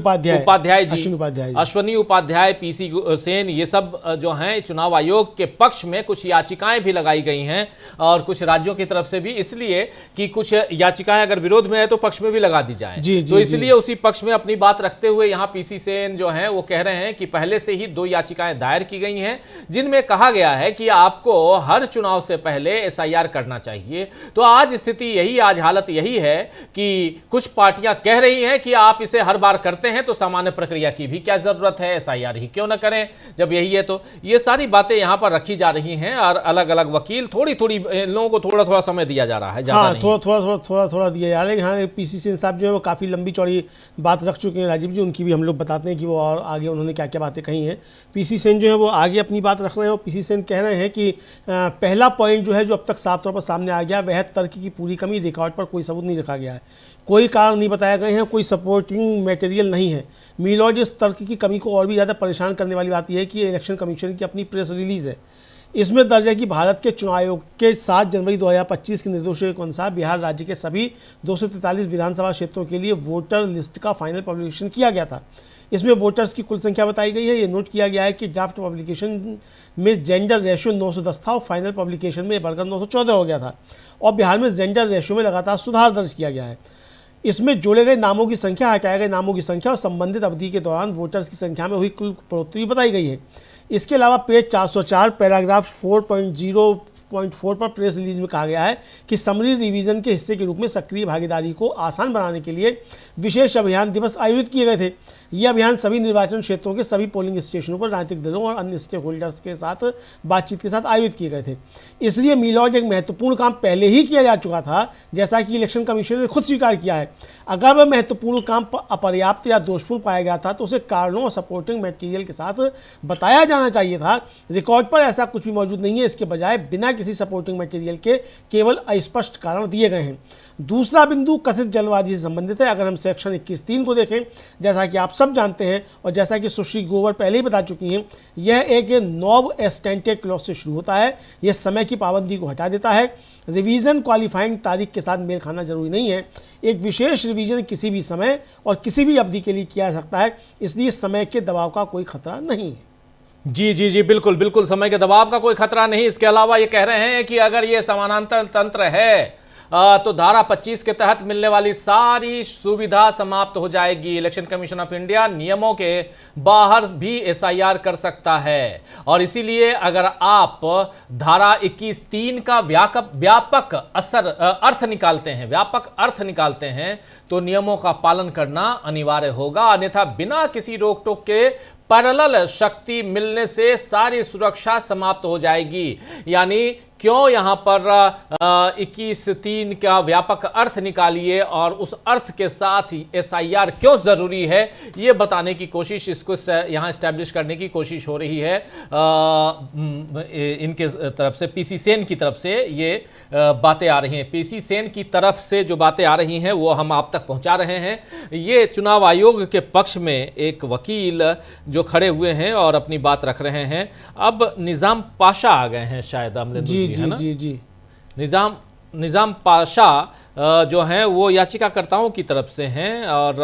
उपाध्याय, पीसी सेन, ये सब जो हैं चुनाव आयोग के पक्ष में कुछ याचिकाएं भी लगाई गई हैं और कुछ राज्यों की तरफ से भी, इसलिए कि कुछ याचिकाएं अगर विरोध में है तो पक्ष में भी लगा दी जाए। तो इसलिए उसी पक्ष में अपनी बात रखते हुए यहाँ पीसी सेन जो है वो कह रहे हैं कि पहले से ही 2 याचिकाएं दायर की गई हैं जिनमें कहा गया है कि आपको हर चुनाव से पहले एसआईआर करना चाहिए। तो आज स्थिति यही, आज हालत यही है कि कुछ पार्टियां कह रही हैं कि आप इसे हर बार करते हैं तो सामान्य प्रक्रिया की भी क्या जरूरत है, एसआईआर ही क्यों न करें जब यही है। तो ये सारी बातें यहां पर रखी जा रही हैं और अलग अलग वकील, थोड़ी लोगों को थोड़ा थोड़ा समय दिया जा रहा है, ज्यादा नहीं। थोड़ा दिया जा रहा है। हाँ, पीसी सेन साहब जो है वो काफ़ी लंबी चौड़ी बात रख चुके हैं राजीव जी, उनकी भी हम लोग बताते हैं कि वो और आगे उन्होंने क्या क्या बातें कही हैं। पीसी सेन जो है वो आगे अपनी बात रख रहे हैं और पीसी सेन कह रहे हैं कि पहला पॉइंट जो है जो अब तक साफ तौर पर सामने आ गया वह तर्क की पूरी कमी, रिकॉर्ड पर कोई सबूत नहीं रखा गया है, कोई कारण नहीं बताए गए हैं, कोई सपोर्टिंग मटेरियल नहीं है। मीलॉज इस तर्क की कमी को और भी ज़्यादा परेशान करने वाली बात यह है कि इलेक्शन कमीशन की अपनी प्रेस रिलीज़ है, इसमें दर्ज है कि भारत के चुनाव आयोग के 7 जनवरी 2025 के निर्देशों के अनुसार बिहार राज्य के सभी 243 विधानसभा क्षेत्रों के लिए वोटर लिस्ट का फाइनल पब्लिकेशन किया गया था। इसमें वोटर्स की कुल संख्या बताई गई है। ये नोट किया गया है कि ड्राफ्ट पब्लिकेशन में जेंडर रेशियो 910 था और फाइनल पब्लिकेशन में बढ़कर 914 हो गया था और बिहार में जेंडर रेशियो में लगातार सुधार दर्ज किया गया है। इसमें जोड़े गए नामों की संख्या, हटाए गए नामों की संख्या और संबंधित अवधि के दौरान वोटर्स की संख्या में हुई कुल बढ़ोतरी बताई गई है। इसके अलावा पेज 404 पैराग्राफ 4.0.4 पर प्रेस रिलीज में कहा गया है कि समरी रिवीजन के हिस्से के रूप में सक्रिय भागीदारी को आसान बनाने के लिए विशेष अभियान दिवस आयोजित किए गए थे। ये अभियान सभी निर्वाचन क्षेत्रों के सभी पोलिंग स्टेशनों पर राजनीतिक दलों और अन्य स्टेक होल्डर्स के साथ बातचीत के साथ आयोजित किए गए थे। इसलिए मीलॉज एक महत्वपूर्ण काम पहले ही किया जा चुका था, जैसा कि इलेक्शन कमीशन ने खुद स्वीकार किया है। अगर वह महत्वपूर्ण काम अपर्याप्त या दोषपूर्ण पाया गया था तो उसे कारणों और सपोर्टिंग मटेरियल के साथ बताया जाना चाहिए था। रिकॉर्ड पर ऐसा कुछ भी मौजूद नहीं है, इसके बजाय बिना किसी सपोर्टिंग मटेरियल के केवल अस्पष्ट कारण दिए गए हैं। दूसरा बिंदु कथित जल्दबाजी से संबंधित है। अगर हम सेक्शन 21(3) को देखें, जैसा कि आप सब जानते हैं और जैसा कि सुश्री ग्रोवर पहले ही बता चुकी हैं, यह एक नॉब एस्टेंटेड क्लॉज से शुरू होता है। यह समय की पाबंदी को हटा देता है। रिवीजन क्वालिफाइंग तारीख के साथ मेल खाना जरूरी नहीं है। एक विशेष रिवीजन किसी भी समय और किसी भी अवधि के लिए किया जा सकता है, इसलिए समय के दबाव का कोई खतरा नहीं है। जी, बिल्कुल समय के दबाव का कोई खतरा नहीं। इसके अलावा ये कह रहे हैं कि अगर ये समानांतर तंत्र है तो धारा 25 के तहत मिलने वाली सारी सुविधा समाप्त हो जाएगी। इलेक्शन कमीशन ऑफ इंडिया नियमों के बाहर भी एसआईआर कर सकता है और इसीलिए अगर आप धारा 21(3) का व्यापक अर्थ निकालते हैं तो नियमों का पालन करना अनिवार्य होगा, अन्यथा बिना किसी रोक टोक के पैरेलल शक्ति मिलने से सारी सुरक्षा समाप्त हो जाएगी। यानी क्यों यहां पर 21(3) का व्यापक अर्थ निकालिए और उस अर्थ के साथ एसआईआर क्यों जरूरी है ये बताने की कोशिश, इसको यहां एस्टैब्लिश करने की कोशिश हो रही है इनके तरफ से, पीसी सेन की तरफ से ये बातें आ रही हैं। पीसी सेन की तरफ से जो बातें आ रही हैं वो हम आप तक पहुंचा रहे हैं। ये चुनाव आयोग के पक्ष में एक वकील जो खड़े हुए हैं और अपनी बात रख रहे हैं। अब निजाम पाशा आ गए हैं शायद, जी जी निजाम पाशा जो हैं वो याचिकाकर्ताओं की तरफ से हैं और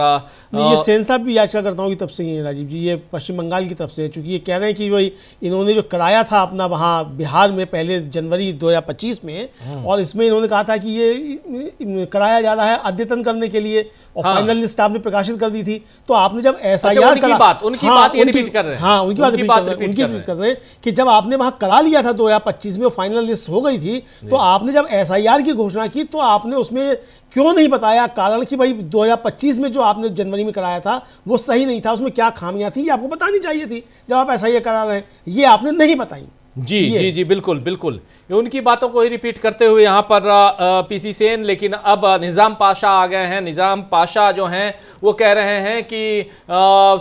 ये सेन साहब भी याचिकाकर्ताओं की तरफ से ही हैं राजीव जी, ये पश्चिम बंगाल की तरफ से है, चूंकि ये कह रहे हैं कि वही इन्होंने जो कराया था अपना वहाँ बिहार में पहले जनवरी 2025 में, और इसमें इन्होंने कहा था कि ये कराया जा रहा है अद्यतन करने के लिए और फाइनल लिस्ट आपने प्रकाशित कर दी थी। तो आपने जब एसआईआर उनकी बात रिपीट कर रहे हैं, हाँ उनकी बात रिपीट कर रहे हैं कि जब आपने वहाँ करा लिया था 2025 में, फाइनल लिस्ट हो गई थी, तो आपने जब एसआईआर की घोषणा की तो आपने उसमें क्यों नहीं बताया कारण कि भाई 2025 में जो आपने जनवरी में कराया था वो सही नहीं था, उसमें क्या खामियां थी, ये आपको बतानी चाहिए थी जब आप एसआईआर करा रहे हैं, ये आपने नहीं बताई। जी बिल्कुल बिल्कुल, उनकी बातों को ही रिपीट करते हुए यहाँ पर पीसी सेन, लेकिन अब निजाम पाशा आ गए हैं। निजाम पाशा जो हैं वो कह रहे हैं कि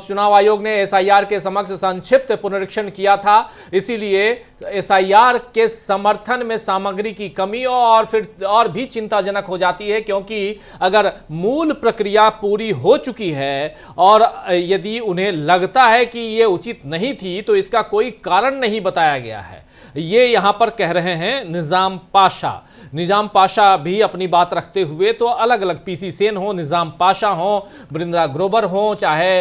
चुनाव आयोग ने एसआईआर के समक्ष संक्षिप्त पुनरीक्षण किया था, इसीलिए एसआईआर के समर्थन में सामग्री की कमी और फिर और भी चिंताजनक हो जाती है, क्योंकि अगर मूल प्रक्रिया पूरी हो चुकी है और यदि उन्हें लगता है कि ये उचित नहीं थी तो इसका कोई कारण नहीं बताया गया है, ये यहां पर कह रहे हैं निजाम पाशा। निजाम पाशा भी अपनी बात रखते हुए तो अलग अलग, पीसी सेन हो, निजाम पाशा हो, बृंदा ग्रोवर हो, चाहे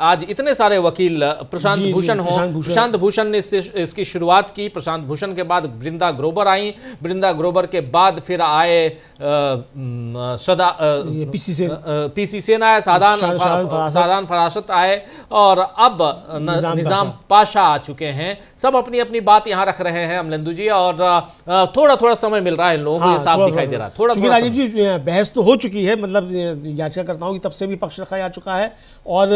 आज इतने सारे वकील, प्रशांत भूषण हो, प्रशांत भूषण ने इसकी शुरुआत की, प्रशांत भूषण के बाद बृंदा ग्रोवर आई, बृंदा ग्रोवर के बाद फिर आए पीसी सेन आए, सादान फरासत आए और अब निजाम पाशा आ चुके हैं। सब अपनी अपनी बात यहां रख रहे हैं अमलेंदु जी, और थोड़ा थोड़ा समय मिल रहा है इन लोगों को, ये साफ दिखाई दे रहा है। थोड़ा राजीव जी बहस तो हो चुकी है, मतलब याचिकाकर्ताओं की तरफ से भी पक्ष रखा जा चुका है और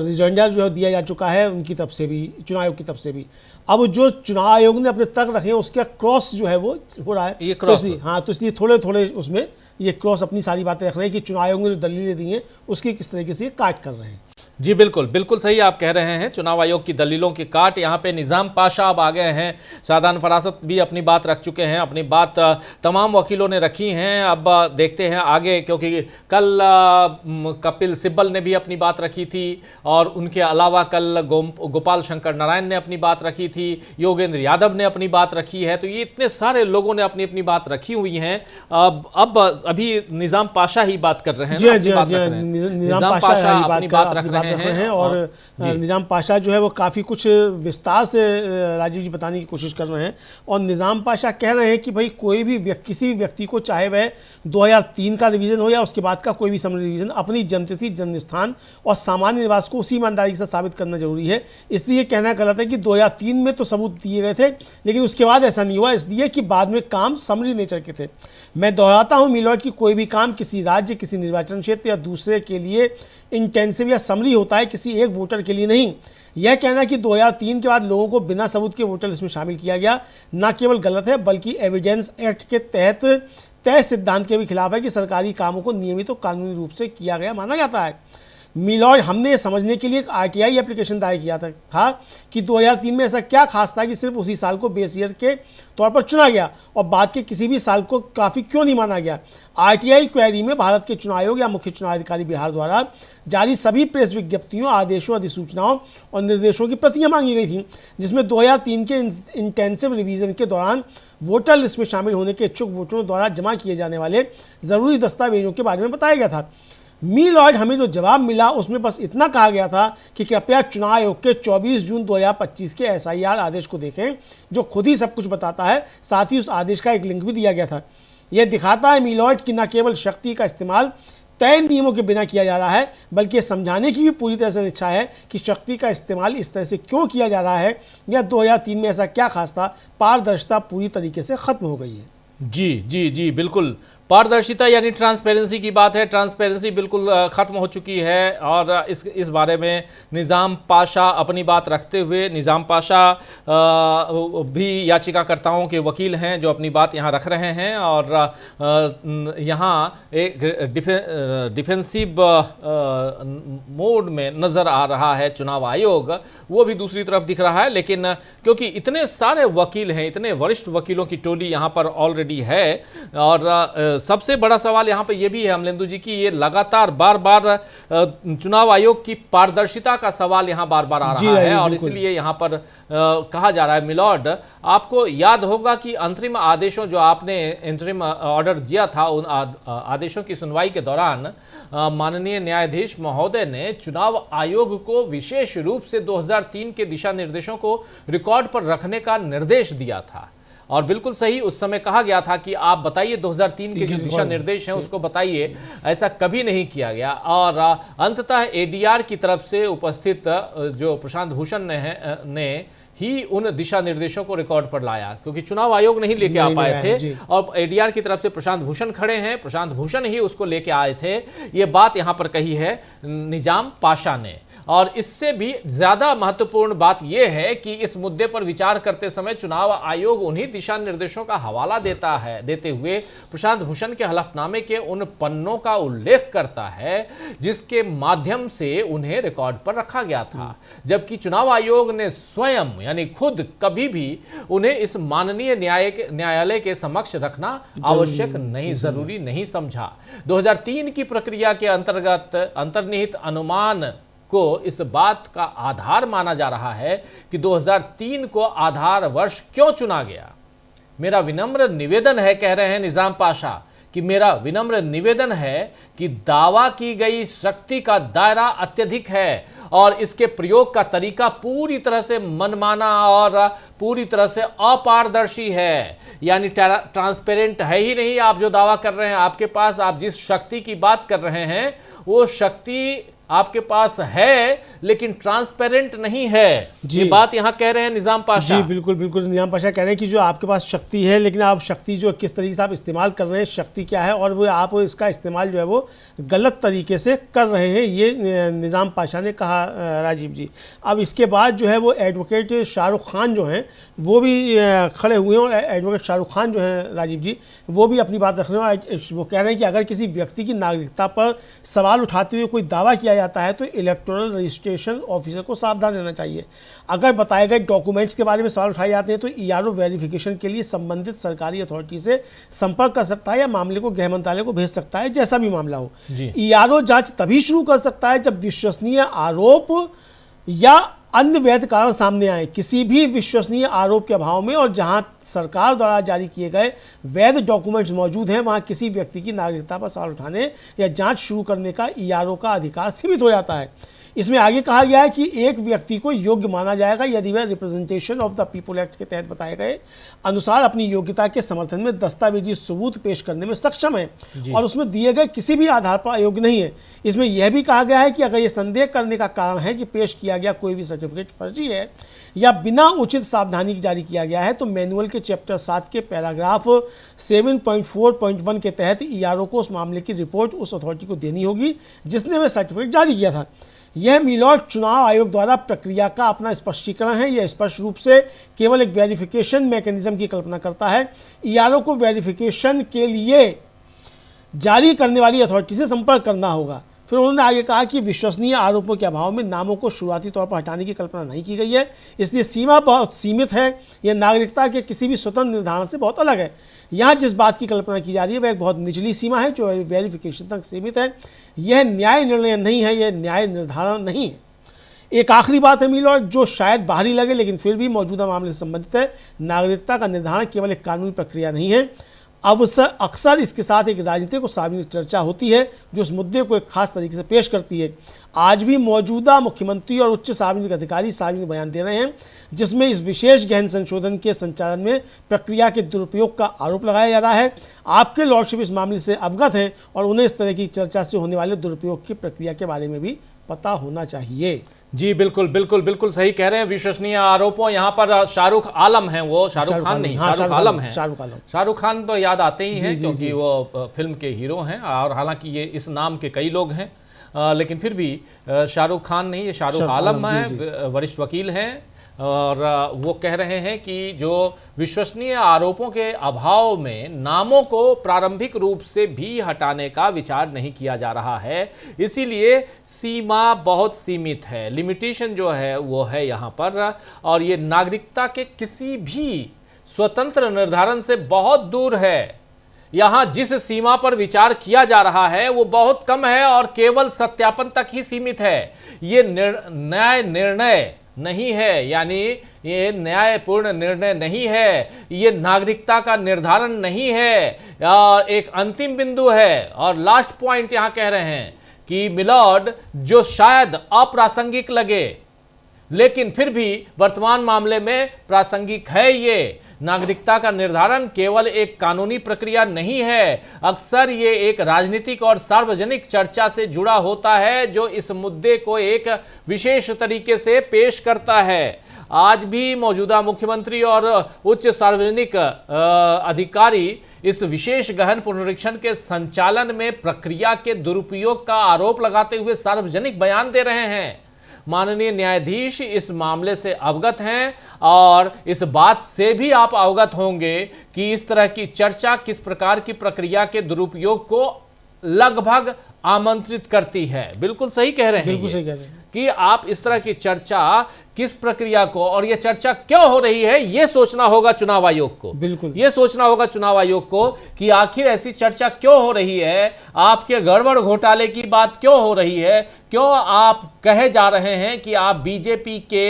रिजॉइंडर जो है दिया जा चुका है उनकी तरफ से भी, चुनाव आयोग की तरफ से भी। अब जो चुनाव आयोग ने अपने तर्क रखे हैं उसका क्रॉस जो है वो हो रहा है, ये क्रॉस तो इसलिए थोड़े थोड़े उसमें ये क्रॉस अपनी सारी बातें रख रहे हैं कि चुनाव आयोग ने जो दलीलें दी हैं उसकी किस तरीके से काट कर रहे हैं। जी बिल्कुल बिल्कुल सही आप कह रहे हैं, चुनाव आयोग की दलीलों की काट। यहाँ पे निजाम पाशा अब आ गए हैं, सादान फरासत भी अपनी बात रख चुके हैं, अपनी बात तमाम वकीलों ने रखी हैं। अब देखते हैं आगे, क्योंकि कल कपिल सिब्बल ने भी अपनी बात रखी थी और उनके अलावा कल गोपाल शंकर नारायण ने अपनी बात रखी थी, योगेंद्र यादव ने अपनी बात रखी है, तो ये इतने सारे लोगों ने अपनी अपनी बात रखी हुई हैं। अब अभी निजाम पाशा ही बात कर रहे हैं, निजाम पाशा अपनी बात रख रहे हैं और निजाम पाशा जो है वो काफ़ी कुछ विस्तार से राजीव जी बताने की कोशिश कर रहे हैं। और निजाम पाशा कह रहे हैं कि भाई कोई भी किसी भी व्यक्ति को, चाहे वह 2003 का रिवीजन हो या उसके बाद का कोई भी समरी रिवीजन, अपनी जन्मतिथि, जन्म स्थान और सामान्य निवास को उसी ईमानदारी के साथ साबित करना जरूरी है। इसलिए कहना गलत है कि 2003 में तो सबूत दिए गए थे लेकिन उसके बाद ऐसा नहीं हुआ, इसलिए कि बाद में काम समरी नेचर के थे। मैं दोहराता हूँ मिलॉर्ड कि कोई भी काम किसी राज्य, किसी निर्वाचन क्षेत्र या दूसरे के लिए इंटेंसिव या समरी होता है, किसी एक वोटर के लिए नहीं। यह कहना कि 2003 के बाद लोगों को बिना सबूत के वोटर लिस्ट में शामिल किया गया न केवल गलत है बल्कि एविडेंस एक्ट के तहत तय सिद्धांत के भी खिलाफ है कि सरकारी कामों को नियमित और कानूनी रूप से किया गया माना जाता है। मिलॉर्ड, हमने समझने के लिए एक आरटीआई एप्लीकेशन दायर किया था कि 2003 में ऐसा क्या खास था कि सिर्फ उसी साल को बेस ईयर के तौर पर चुना गया और बाद के किसी भी साल को काफ़ी क्यों नहीं माना गया। आरटीआई क्वेरी में भारत के चुनाव आयोग या मुख्य चुनाव अधिकारी बिहार द्वारा जारी सभी प्रेस विज्ञप्तियों, आदेशों, अधिसूचनाओं और निर्देशों की प्रतियां मांगी गई थी, जिसमें 2003 के इंटेंसिव रिवीजन के दौरान वोटर लिस्ट में शामिल होने के इच्छुक वोटरों द्वारा जमा किए जाने वाले ज़रूरी दस्तावेजों के बारे में बताया गया था। मिलॉर्ड, हमें जो जवाब मिला उसमें बस इतना कहा गया था कि कृपया चुनाव आयोग के 24 जून 2025 के एसआईआर आदेश को देखें, जो खुद ही सब कुछ बताता है। साथ ही उस आदेश का एक लिंक भी दिया गया था। यह दिखाता है मिलॉर्ड कि न केवल शक्ति का इस्तेमाल तय नियमों के बिना किया जा रहा है, बल्कि ये समझाने की भी पूरी तरह से इच्छा है कि शक्ति का इस्तेमाल इस तरह से क्यों किया जा रहा है, या 2003 में ऐसा क्या खास था। पारदर्शिता पूरी तरीके से खत्म हो गई है। जी जी जी, बिल्कुल पारदर्शिता यानी ट्रांसपेरेंसी की बात है। ट्रांसपेरेंसी बिल्कुल खत्म हो चुकी है और इस बारे में निज़ाम पाशा अपनी बात रखते हुए, निज़ाम पाशा भी याचिकाकर्ताओं के वकील हैं जो अपनी बात यहाँ रख रहे हैं, और यहाँ एक डिफेंसिव मोड में नज़र आ रहा है चुनाव आयोग, वो भी दूसरी तरफ दिख रहा है। लेकिन क्योंकि इतने सारे वकील हैं, इतने वरिष्ठ वकीलों की टोली यहाँ पर ऑलरेडी है, और सबसे बड़ा सवाल यहाँ पे ये भी है अमलेंदु जी की ये लगातार बार बार चुनाव आयोग की पारदर्शिता का सवाल यहाँ बार बार आ रहा है, और इसलिए यहाँ पर कहा जा रहा है मिलॉर्ड, आपको याद होगा कि अंतरिम आदेशों जो आपने इंटरिम ऑर्डर दिया था, उन आदेशों की सुनवाई के दौरान माननीय न्यायाधीश महोदय ने चुनाव आयोग को विशेष रूप से 2003 के दिशा निर्देशों को रिकॉर्ड पर रखने का निर्देश दिया था। और बिल्कुल सही, उस समय कहा गया था कि आप बताइए 2003 के जो दिशा निर्देश हैं उसको बताइए, ऐसा कभी नहीं किया गया। और अंततः एडीआर की तरफ से उपस्थित जो प्रशांत भूषण ने ही उन दिशा निर्देशों को रिकॉर्ड पर लाया, क्योंकि चुनाव आयोग नहीं लेके आ पाए थे, और एडीआर की तरफ से प्रशांत भूषण खड़े हैं, प्रशांत भूषण ही उसको लेके आए थे। ये बात यहां पर कही है निजाम पाशा ने। और इससे भी ज्यादा महत्वपूर्ण बात यह है कि इस मुद्दे पर विचार करते समय चुनाव आयोग उन्हीं दिशा निर्देशों का हवाला देते हुए प्रशांत भूषण के हलफनामे के उन पन्नों का उल्लेख करता है जिसके माध्यम से उन्हें रिकॉर्ड पर रखा गया था, जबकि चुनाव आयोग ने स्वयं यानी खुद कभी भी उन्हें इस माननीय न्यायालय के समक्ष रखना आवश्यक नहीं, जरूरी नहीं समझा। 2003 की प्रक्रिया के अंतर्गत अंतर्निहित अनुमान को इस बात का आधार माना जा रहा है कि 2003 को आधार वर्ष क्यों चुना गया। मेरा विनम्र निवेदन है, कह रहे हैं निजाम पाशा, कि मेरा विनम्र निवेदन है कि दावा की गई शक्ति का दायरा अत्यधिक है और इसके प्रयोग का तरीका पूरी तरह से मनमाना और पूरी तरह से अपारदर्शी है, यानी ट्रांसपेरेंट है ही नहीं। आप जो दावा कर रहे हैं आपके पास, आप जिस शक्ति की बात कर रहे हैं वो शक्ति आपके पास है लेकिन ट्रांसपेरेंट नहीं है। ये बात यहां कह रहे हैं निजाम पाशा। जी बिल्कुल बिल्कुल, निजाम पाशा कह रहे हैं कि जो आपके पास शक्ति है, लेकिन आप शक्ति जो किस तरीके से आप इस्तेमाल कर रहे हैं, शक्ति क्या है, और वो आप इसका इस्तेमाल जो है वो गलत तरीके से कर रहे हैं, ये निजाम पाशा ने कहा राजीव जी। अब इसके बाद जो है वो एडवोकेट शाहरुख खान जो हैं वो भी खड़े हुए हैं, और एडवोकेट शाहरुख खान जो हैं राजीव जी वो भी अपनी बात रख रहे हैं। वो कह रहे हैं कि अगर किसी व्यक्ति की नागरिकता पर सवाल उठाते हुए कोई दावा किया जाता है तो इलेक्टोरल रजिस्ट्रेशन ऑफिसर को सावधान रहना चाहिए। अगर बताए गए डॉक्यूमेंट्स के बारे में सवाल उठाए जाते हैं तो ईआरओ वेरिफिकेशन के लिए संबंधित सरकारी अथॉरिटी से संपर्क कर सकता है या मामले को गृह मंत्रालय को भेज सकता है, जैसा भी मामला हो। ईआरओ जांच तभी शुरू कर सकता है जब विश्वसनीय आरोप या अन्य वैध कारण सामने आए। किसी भी विश्वसनीय आरोप के अभाव में और जहां सरकार द्वारा जारी किए गए वैध डॉक्यूमेंट्स मौजूद हैं, वहां किसी व्यक्ति की नागरिकता पर सवाल उठाने या जांच शुरू करने का ईआरओ का अधिकार सीमित हो जाता है। इसमें आगे कहा गया है कि एक व्यक्ति को योग्य माना जाएगा यदि वह representation of the people act के तहत बताए गए अनुसार अपनी योग्यता के समर्थन में दस्तावेजी सबूत पेश करने में सक्षम है और उसमें दिए गए किसी भी आधार पर अयोग्य नहीं है। इसमें यह भी कहा गया है कि अगर यह संदेह करने का कारण है कि पेश किया गया कोई भी सर्टिफिकेट फर्जी है या बिना उचित सावधानी जारी किया गया है तो मैनुअल के चैप्टर 7 के पैराग्राफ 7.4.1 के तहत ईआरओ को उस मामले की रिपोर्ट उस अथॉरिटी को देनी होगी जिसने वह सर्टिफिकेट जारी किया था। यह मिलॉर्ड चुनाव आयोग द्वारा प्रक्रिया का अपना स्पष्टीकरण है। यह स्पष्ट रूप से केवल एक वेरिफिकेशन मैकेनिज्म की कल्पना करता है। ईआरओ को वेरिफिकेशन के लिए जारी करने वाली अथॉरिटी से संपर्क करना होगा। फिर उन्होंने आगे कहा कि विश्वसनीय आरोपों के अभाव में नामों को शुरुआती तौर पर हटाने की कल्पना नहीं की गई है, इसलिए सीमा बहुत सीमित है। यह नागरिकता के किसी भी स्वतंत्र निर्धारण से बहुत अलग है। यहाँ जिस बात की कल्पना की जा रही है वह एक बहुत निचली सीमा है जो वेरिफिकेशन तक सीमित है। यह न्याय निर्णय नहीं है, यह न्याय निर्धारण नहीं है। एक आखिरी बात है मिलॉर्ड जो शायद बाहरी लगे लेकिन फिर भी मौजूदा मामले से संबंधित है। नागरिकता का निर्धारण केवल एक कानूनी प्रक्रिया नहीं है। अक्सर इसके साथ एक राजनीतिक और सार्वजनिक चर्चा होती है जो इस मुद्दे को एक खास तरीके से पेश करती है। आज भी मौजूदा मुख्यमंत्री और उच्च सार्वजनिक अधिकारी सार्वजनिक बयान दे रहे हैं जिसमें इस विशेष गहन संशोधन के संचालन में प्रक्रिया के दुरुपयोग का आरोप लगाया जा रहा है। आपके लॉर्डशिप इस मामले से अवगत हैं और उन्हें इस तरह की चर्चा से होने वाले दुरुपयोग की प्रक्रिया के बारे में भी पता होना चाहिए। जी बिल्कुल बिल्कुल बिल्कुल सही कह रहे हैं। विश्वसनीय आरोपों, यहाँ पर शाहरुख आलम हैं, वो शाहरुख खान नहीं, शाहरुख आलम हैं। शाहरुख खान तो याद आते ही हैं क्योंकि वो फिल्म के हीरो हैं और हालांकि ये इस नाम के कई लोग हैं, लेकिन फिर भी शाहरुख खान नहीं, ये शाहरुख आलम हैं, वरिष्ठ वकील हैं। और वो कह रहे हैं कि जो विश्वसनीय आरोपों के अभाव में नामों को प्रारंभिक रूप से भी हटाने का विचार नहीं किया जा रहा है, इसीलिए सीमा बहुत सीमित है, लिमिटेशन जो है वो है यहाँ पर। और ये नागरिकता के किसी भी स्वतंत्र निर्धारण से बहुत दूर है। यहाँ जिस सीमा पर विचार किया जा रहा है वो बहुत कम है और केवल सत्यापन तक ही सीमित है। ये न्याय निर्णय नहीं है, यानी ये न्यायपूर्ण निर्णय नहीं है, ये नागरिकता का निर्धारण नहीं है, और एक अंतिम बिंदु है। और लास्ट पॉइंट यहाँ कह रहे हैं कि मिलॉर्ड, जो शायद अप्रासंगिक लगे लेकिन फिर भी वर्तमान मामले में प्रासंगिक है। ये नागरिकता का निर्धारण केवल एक कानूनी प्रक्रिया नहीं है, अक्सर ये एक राजनीतिक और सार्वजनिक चर्चा से जुड़ा होता है जो इस मुद्दे को एक विशेष तरीके से पेश करता है। आज भी मौजूदा मुख्यमंत्री और उच्च सार्वजनिक अधिकारी इस विशेष गहन पुनरीक्षण के संचालन में प्रक्रिया के दुरुपयोग का आरोप लगाते हुए सार्वजनिक बयान दे रहे हैं। माननीय न्यायाधीश इस मामले से अवगत हैं और इस बात से भी आप अवगत होंगे कि इस तरह की चर्चा किस प्रकार की प्रक्रिया के दुरुपयोग को लगभग आमंत्रित करती है। बिल्कुल सही कह रहे हैं, बिल्कुल सही कह रहे हैं कि आप इस तरह की चर्चा किस प्रक्रिया को और यह चर्चा क्यों हो रही है, यह सोचना होगा चुनाव आयोग को। बिल्कुल यह सोचना होगा चुनाव आयोग को कि आखिर ऐसी चर्चा क्यों हो रही है, आपके गड़बड़ घोटाले की बात क्यों हो रही है, क्यों आप कहे जा रहे हैं कि आप बीजेपी के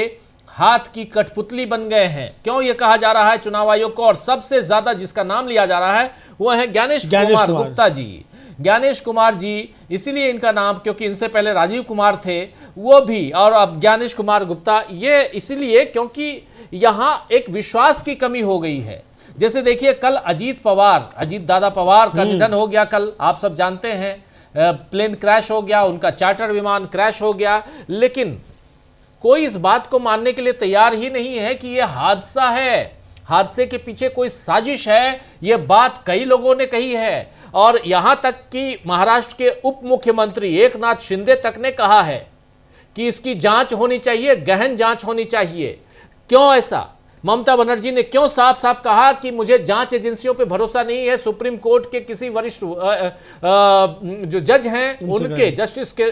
हाथ की कठपुतली बन गए हैं, क्यों यह कहा जा रहा है चुनाव आयोग को। और सबसे ज्यादा जिसका नाम लिया जा रहा है वो है ज्ञानेश कुमार गुप्ता जी। ज्ञानेश कुमार जी, इसीलिए इनका नाम, क्योंकि इनसे पहले राजीव कुमार थे वो भी, और अब ज्ञानेश कुमार गुप्ता, ये इसलिए क्योंकि यहां एक विश्वास की कमी हो गई है। जैसे देखिए कल अजीत दादा पवार का निधन हो गया कल, आप सब जानते हैं, प्लेन क्रैश हो गया, उनका चार्टर विमान क्रैश हो गया, लेकिन कोई इस बात को मानने के लिए तैयार ही नहीं है कि यह हादसा है, हादसे के पीछे कोई साजिश है। यह बात कई लोगों ने कही है और यहां तक कि महाराष्ट्र के उप मुख्यमंत्री एकनाथ शिंदे तक ने कहा है कि इसकी जांच होनी चाहिए, गहन जांच होनी चाहिए। क्यों ऐसा? ममता बनर्जी ने क्यों साफ साफ कहा कि मुझे जांच एजेंसियों पे भरोसा नहीं है, सुप्रीम कोर्ट के किसी वरिष्ठ जो जज हैं उनके जस्टिस के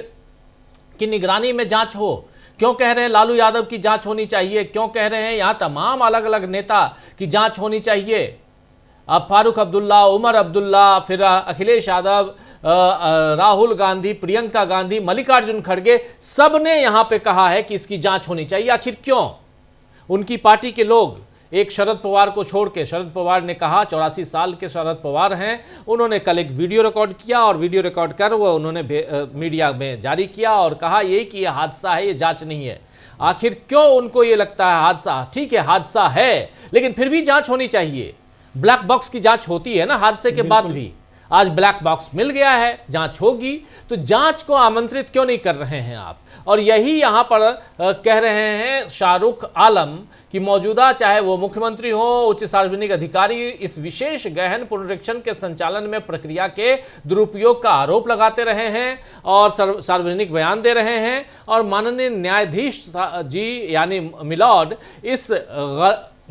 की निगरानी में जांच हो। क्यों कह रहे हैं लालू यादव की जांच होनी चाहिए, क्यों कह रहे हैं यहां तमाम अलग अलग नेता की जांच होनी चाहिए। अब फारूक अब्दुल्ला, उमर अब्दुल्ला, फिर अखिलेश यादव, राहुल गांधी, प्रियंका गांधी, मल्लिकार्जुन खड़गे, सब ने यहां पे कहा है कि इसकी जांच होनी चाहिए। आखिर क्यों? उनकी पार्टी के लोग, एक शरद पवार को छोड़ के, शरद पवार ने कहा, 84 साल के शरद पवार हैं, उन्होंने कल एक वीडियो रिकॉर्ड किया और वीडियो रिकॉर्ड कर वो उन्होंने मीडिया में जारी किया और कहा ये कि ये हादसा है, ये जांच नहीं है। आखिर क्यों उनको ये लगता है हादसा? ठीक है हादसा है, लेकिन फिर भी जांच होनी चाहिए। ब्लैक बॉक्स की जांच होती है ना हादसे के बाद भी। आज ब्लैक बॉक्स मिल गया है, जांच होगी, तो जांच को आमंत्रित क्यों नहीं कर रहे हैं आप? और यही यहां पर कह रहे हैं शाहरुख आलम कि मौजूदा चाहे वो मुख्यमंत्री हो, उच्च सार्वजनिक अधिकारी, इस विशेष गहन पुनरीक्षण के संचालन में प्रक्रिया के दुरुपयोग का आरोप लगाते रहे हैं और सार्वजनिक बयान दे रहे हैं। और माननीय न्यायाधीश जी यानी मिलॉर्ड इस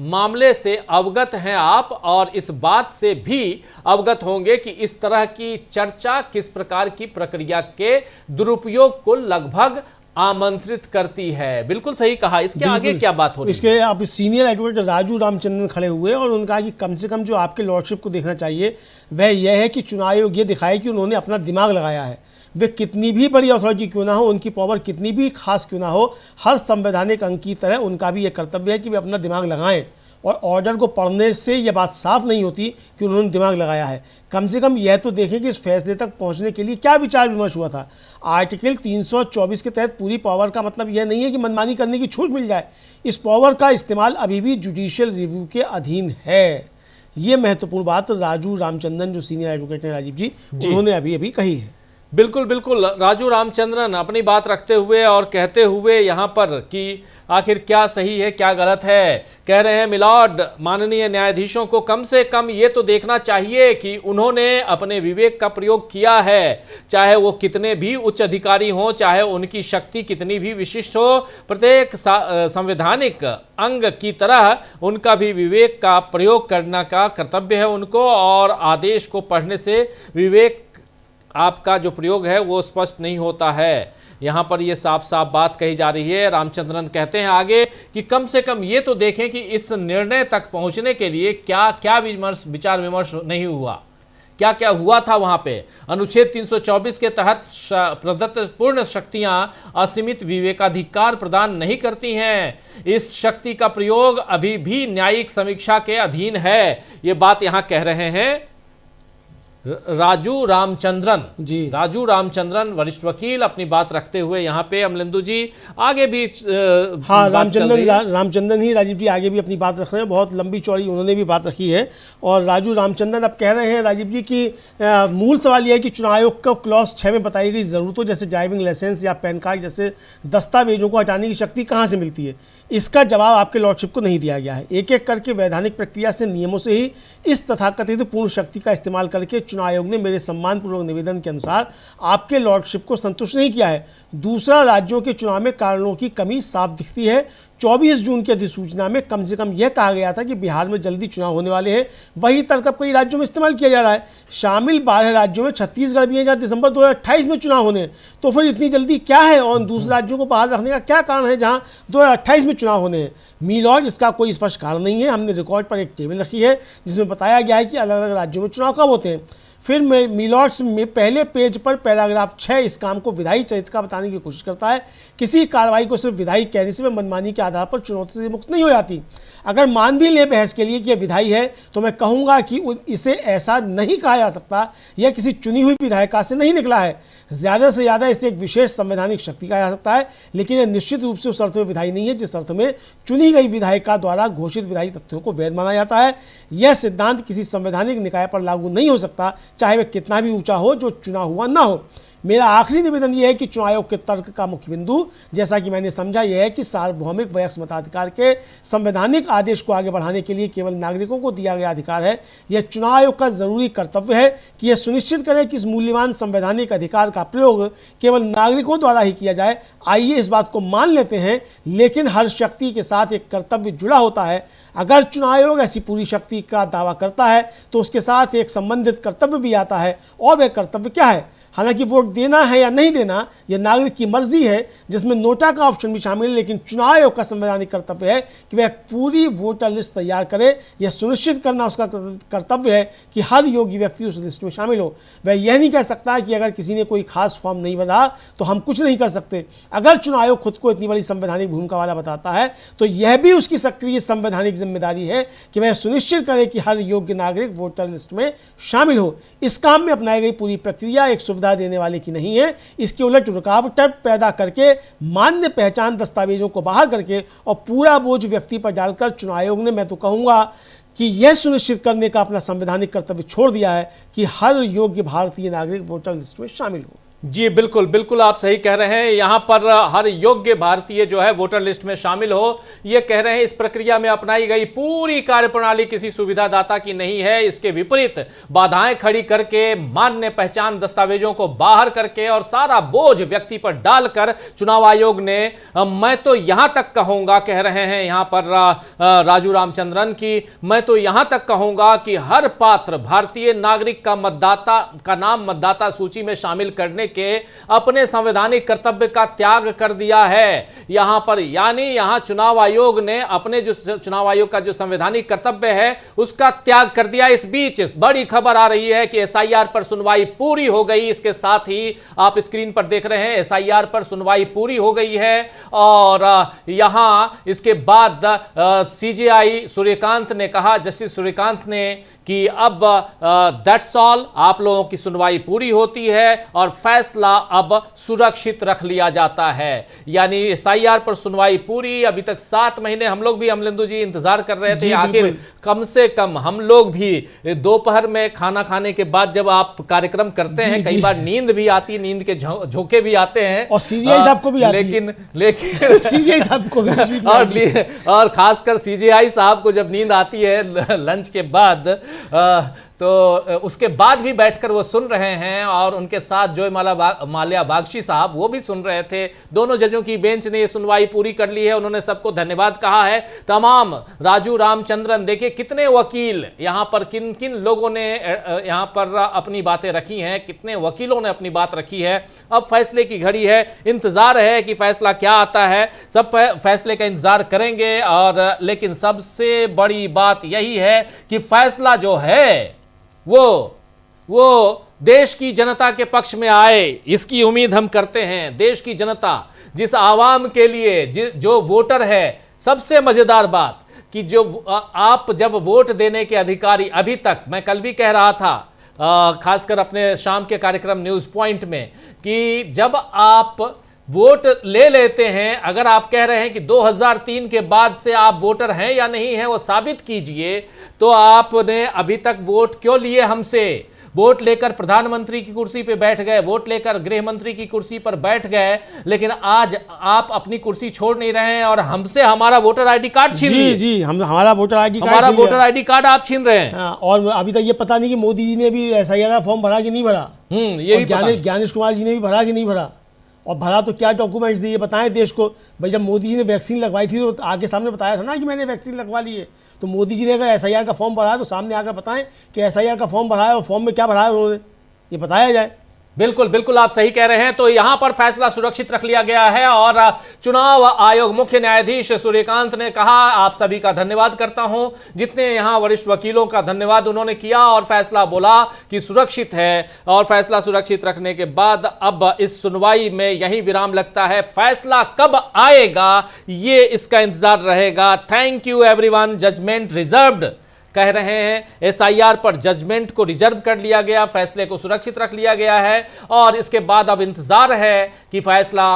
मामले से अवगत हैं आप, और इस बात से भी अवगत होंगे कि इस तरह की चर्चा किस प्रकार की प्रक्रिया के दुरुपयोग को लगभग आमंत्रित करती है। बिल्कुल सही कहा। इसके आगे क्या बात हो रही है? इसके आप सीनियर एडवोकेट राजू रामचंद्रन खड़े हुए और उन्होंने कहा कि कम से कम जो आपके लॉर्डशिप को देखना चाहिए वह यह है कि चुनाव आयोग ये दिखाए कि उन्होंने अपना दिमाग लगाया है। वे कितनी भी बड़ी अथॉरिटी क्यों ना हो, उनकी पावर कितनी भी खास क्यों ना हो, हर संवैधानिक अंग की तरह उनका भी यह कर्तव्य है कि वे अपना दिमाग लगाएं और ऑर्डर को पढ़ने से यह बात साफ नहीं होती कि उन्होंने दिमाग लगाया है। कम से कम यह तो देखें कि इस फैसले तक पहुंचने के लिए क्या विचार विमर्श हुआ था। आर्टिकल 324 के तहत पूरी पावर का मतलब यह नहीं है कि मनमानी करने की छूट मिल जाए। इस पावर का इस्तेमाल अभी भी जुडिशियल रिव्यू के अधीन है। ये महत्वपूर्ण बात राजू रामचंद्रन जो सीनियर एडवोकेट हैं राजीव जी, उन्होंने अभी कही है। बिल्कुल बिल्कुल, राजू रामचंद्रन अपनी बात रखते हुए और कहते हुए यहाँ पर कि आखिर क्या सही है क्या गलत है, कह रहे हैं मिलॉर्ड माननीय न्यायाधीशों को कम से कम ये तो देखना चाहिए कि उन्होंने अपने विवेक का प्रयोग किया है, चाहे वो कितने भी उच्च अधिकारी हों, चाहे उनकी शक्ति कितनी भी विशिष्ट हो, प्रत्येक संवैधानिक अंग की तरह उनका भी विवेक का प्रयोग करने का कर्तव्य है उनको। और आदेश को पढ़ने से विवेक आपका जो प्रयोग है वो स्पष्ट नहीं होता है। यहाँ पर ये साफ साफ बात कही जा रही है। रामचंद्रन कहते हैं आगे कि कम से कम ये तो देखें कि इस निर्णय तक पहुँचने के लिए क्या क्या विचार विमर्श नहीं हुआ, क्या क्या हुआ था वहाँ पे। अनुच्छेद 324 के तहत प्रदत्त पूर्ण शक्तियाँ असीमित विवेकाधिकार प्रदान नहीं करती हैं। इस शक्ति का प्रयोग अभी भी न्यायिक समीक्षा के अधीन है। ये बात यहाँ कह रहे हैं राजू रामचंद्रन जी। राजू रामचंद्रन वरिष्ठ वकील अपनी बात रखते हुए यहाँ पे अमलेंदु जी आगे भी हाँ रामचंद्रन ही राजीव जी आगे भी अपनी बात रख रहे हैं। बहुत लंबी चौड़ी उन्होंने भी बात रखी है। और राजू रामचंद्रन अब कह रहे हैं राजीव जी कि मूल सवाल यह है कि चुनाव आयोग को क्लॉज 6 में बताई गई ज़रूरतों जैसे ड्राइविंग लाइसेंस या पैन कार्ड जैसे दस्तावेजों को हटाने की शक्ति कहाँ से मिलती है। इसका जवाब आपके लॉर्डशिप को नहीं दिया गया है। एक एक करके वैधानिक प्रक्रिया से नियमों से ही इस तथाकथित पूर्ण शक्ति का इस्तेमाल करके चुनाव आयोग ने मेरे सम्मानपूर्वक निवेदन के अनुसार आपके लॉर्डशिप को संतुष्ट नहीं किया है। दूसरा, राज्यों के चुनाव में कारणों की कमी साफ दिखती है। 24 जून की अधिसूचना में कम से कम यह कहा गया था कि बिहार में जल्दी चुनाव होने वाले हैं। वही तर्क अब कई राज्यों में इस्तेमाल किया जा रहा है। शामिल 12 राज्यों में छत्तीसगढ़ भी है जहाँ दिसंबर 2028 में चुनाव होने हैं। तो फिर इतनी जल्दी क्या है और दूसरे राज्यों को बाहर रखने का क्या कारण है जहाँ 2028 में चुनाव होने हैं। मी लॉर्ड, इसका कोई स्पष्ट कारण नहीं है। हमने रिकॉर्ड पर एक टेबल रखी है जिसमें बताया गया है कि अलग अलग राज्यों में चुनाव कब होते हैं। फिर मिलॉर्ड्स में पहले पेज पर पैराग्राफ 6 इस काम को विधायी चरित्र का बताने की कोशिश करता है। किसी कार्रवाई को सिर्फ विधायी कहने से मनमानी के आधार पर चुनौती से मुक्त नहीं हो जाती। अगर मान भी ले बहस के लिए कि यह विधायी है तो मैं कहूँगा कि इसे ऐसा नहीं कहा जा सकता। यह किसी चुनी हुई विधायिका से नहीं निकला है। ज़्यादा से ज़्यादा इसे एक विशेष संवैधानिक शक्ति कहा जा सकता है, लेकिन यह निश्चित रूप से उस अर्थ में विधायी नहीं है जिस अर्थ में चुनी गई विधायिका द्वारा घोषित विधायी तथ्यों को वैध माना जाता है। यह सिद्धांत किसी संवैधानिक निकाय पर लागू नहीं हो सकता, चाहे वह कितना भी ऊंचा हो जो चुना हुआ ना हो। मेरा आखिरी निवेदन यह है कि चुनाव आयोग के तर्क का मुख्य बिंदु, जैसा कि मैंने समझा, यह है कि सार्वभौमिक वयस्क मताधिकार के संवैधानिक आदेश को आगे बढ़ाने के लिए केवल नागरिकों को दिया गया अधिकार है। यह चुनाव आयोग का जरूरी कर्तव्य है कि यह सुनिश्चित करे कि इस मूल्यवान संवैधानिक अधिकार का प्रयोग केवल नागरिकों द्वारा ही किया जाए। आइए इस बात को मान लेते हैं, लेकिन हर शक्ति के साथ एक कर्तव्य जुड़ा होता है। अगर चुनाव आयोग ऐसी पूरी शक्ति का दावा करता है तो उसके साथ एक संबंधित कर्तव्य भी आता है। और वह कर्तव्य क्या है? हालांकि वोट देना है या नहीं देना यह नागरिक की मर्जी है, जिसमें नोटा का ऑप्शन भी शामिल है, लेकिन चुनाव आयोग का संवैधानिक कर्तव्य है कि वह पूरी वोटर लिस्ट तैयार करे। यह सुनिश्चित करना उसका कर्तव्य है कि हर योग्य व्यक्ति उस लिस्ट में शामिल हो। वह यह नहीं कह सकता कि अगर किसी ने कोई खास फॉर्म नहीं भरा तो हम कुछ नहीं कर सकते। अगर चुनाव आयोग खुद को इतनी बड़ी संवैधानिक भूमिका वाला बताता है तो यह भी उसकी सक्रिय संवैधानिक जिम्मेदारी है कि वह सुनिश्चित करे कि हर योग्य नागरिक वोटर लिस्ट में शामिल हो। इस काम में अपनाई गई पूरी प्रक्रिया एक सुविधा देने वाले की नहीं है। इसके उलट रुकावट पैदा करके मान्य पहचान दस्तावेजों को बाहर करके और पूरा बोझ व्यक्ति पर डालकर चुनाव आयोग ने, मैं तो कहूंगा कि यह सुनिश्चित करने का अपना संवैधानिक कर्तव्य छोड़ दिया है कि हर योग्य भारतीय नागरिक वोटर लिस्ट में शामिल हो। जी बिल्कुल बिल्कुल, आप सही कह रहे हैं। यहाँ पर हर योग्य भारतीय जो है वोटर लिस्ट में शामिल हो, ये कह रहे हैं। इस प्रक्रिया में अपनाई गई पूरी कार्यप्रणाली किसी सुविधादाता की नहीं है। इसके विपरीत बाधाएं खड़ी करके, मान्य पहचान दस्तावेजों को बाहर करके और सारा बोझ व्यक्ति पर डालकर चुनाव आयोग ने, मैं तो यहाँ तक कहूँगा, कह रहे हैं यहाँ पर राजू रामचंद्रन की, मैं तो यहाँ तक कहूँगा कि हर पात्र भारतीय नागरिक का नाम मतदाता सूची में शामिल करने करने के अपने संवैधानिक कर्तव्य का त्याग कर दिया है यहां पर। यानी यहां चुनाव आयोग ने अपने जो चुनाव आयोग का जो संवैधानिक कर्तव्य है उसका त्याग कर दिया। इस बीच बड़ी खबर आ रही है कि एसआईआर पर सुनवाई पूरी हो गई। इसके साथ ही आप स्क्रीन पर देख रहे हैं एसआईआर पर सुनवाई पूरी हो गई है और यहां इसके बाद सीजेआई सूर्यकांत ने कहा, जस्टिस सूर्यकांत ने, कि अब दैट्स ऑल, आप लोगों की सुनवाई पूरी होती है और फैसला अब सुरक्षित रख लिया जाता है। यानी एसआईआर पर सुनवाई पूरी। अभी तक 7 महीने हम लोग भी, अमलेंदु जी, इंतजार कर रहे थे आखिर कम से कम हम लोग भी दोपहर में खाना खाने के बाद जब आप कार्यक्रम करते हैं कई बार नींद भी आती, नींद के झोंके भी आते हैं और सीजेआई साहब को भी आती लेकिन सीजेआई साहब को भी और खासकर सीजेआई साहब को जब नींद आती है लंच के बाद तो उसके बाद भी बैठकर वो सुन रहे हैं और उनके साथ जॉय माल्या बागची साहब वो भी सुन रहे थे। दोनों जजों की बेंच ने ये सुनवाई पूरी कर ली है। उन्होंने सबको धन्यवाद कहा है। तमाम राजू रामचंद्रन, देखिए कितने वकील यहाँ पर, किन किन लोगों ने यहाँ पर अपनी बातें रखी हैं, कितने वकीलों ने अपनी बात रखी है। अब फैसले की घड़ी है, इंतजार है कि फैसला क्या आता है। सब फैसले का इंतजार करेंगे और लेकिन सबसे बड़ी बात यही है कि फैसला जो है वो देश की जनता के पक्ष में आए, इसकी उम्मीद हम करते हैं। देश की जनता, जिस आवाम के लिए जो वोटर है, सबसे मजेदार बात कि जो आप जब वोट देने के अधिकारी, अभी तक मैं कल भी कह रहा था खासकर अपने शाम के कार्यक्रम न्यूज पॉइंट में, कि जब आप वोट ले लेते हैं, अगर आप कह रहे हैं कि 2003 के बाद से आप वोटर हैं या नहीं हैं वो साबित कीजिए, तो आपने अभी तक वोट क्यों लिए हमसे? वोट लेकर प्रधानमंत्री की कुर्सी पे बैठ गए, वोट लेकर गृह मंत्री की कुर्सी पर बैठ गए, लेकिन आज आप अपनी कुर्सी छोड़ नहीं रहे हैं और हमसे हमारा वोटर आईडी कार्ड छीन लिए। जी, हम हमारा वोटर आईडी कार्ड आप छीन रहे हैं। और अभी तक ये पता नहीं कि मोदी जी ने भी एसआईआर का फॉर्म भरा कि नहीं भरा। ये ज्ञानेश कुमार जी ने भी भरा कि नहीं भरा, और भरा तो क्या डॉक्यूमेंट्स दिए बताएं देश को। भाई जब मोदी जी ने वैक्सीन लगवाई थी तो आगे सामने बताया था ना कि मैंने वैक्सीन लगवा ली है। तो मोदी जी ने अगर एसआईआर का फॉर्म भरा है तो सामने आकर बताएं कि एसआईआर का फॉर्म भरा है और फॉर्म में क्या भरा है उन्होंने, ये बताया जाए। बिल्कुल बिल्कुल आप सही कह रहे हैं। तो यहां पर फैसला सुरक्षित रख लिया गया है और चुनाव आयोग मुख्य न्यायाधीश सूर्यकांत ने कहा, आप सभी का धन्यवाद करता हूं, जितने यहां वरिष्ठ वकीलों का धन्यवाद उन्होंने किया, और फैसला बोला कि सुरक्षित है। और फैसला सुरक्षित रखने के बाद अब इस सुनवाई में यही विराम लगता है। फैसला कब आएगा ये इसका इंतजार रहेगा। Thank you everyone. Judgment reserved कह रहे हैं, एसआईआर पर जजमेंट को रिजर्व कर लिया गया, फैसले को सुरक्षित रख लिया गया है और इसके बाद अब इंतजार है कि फैसला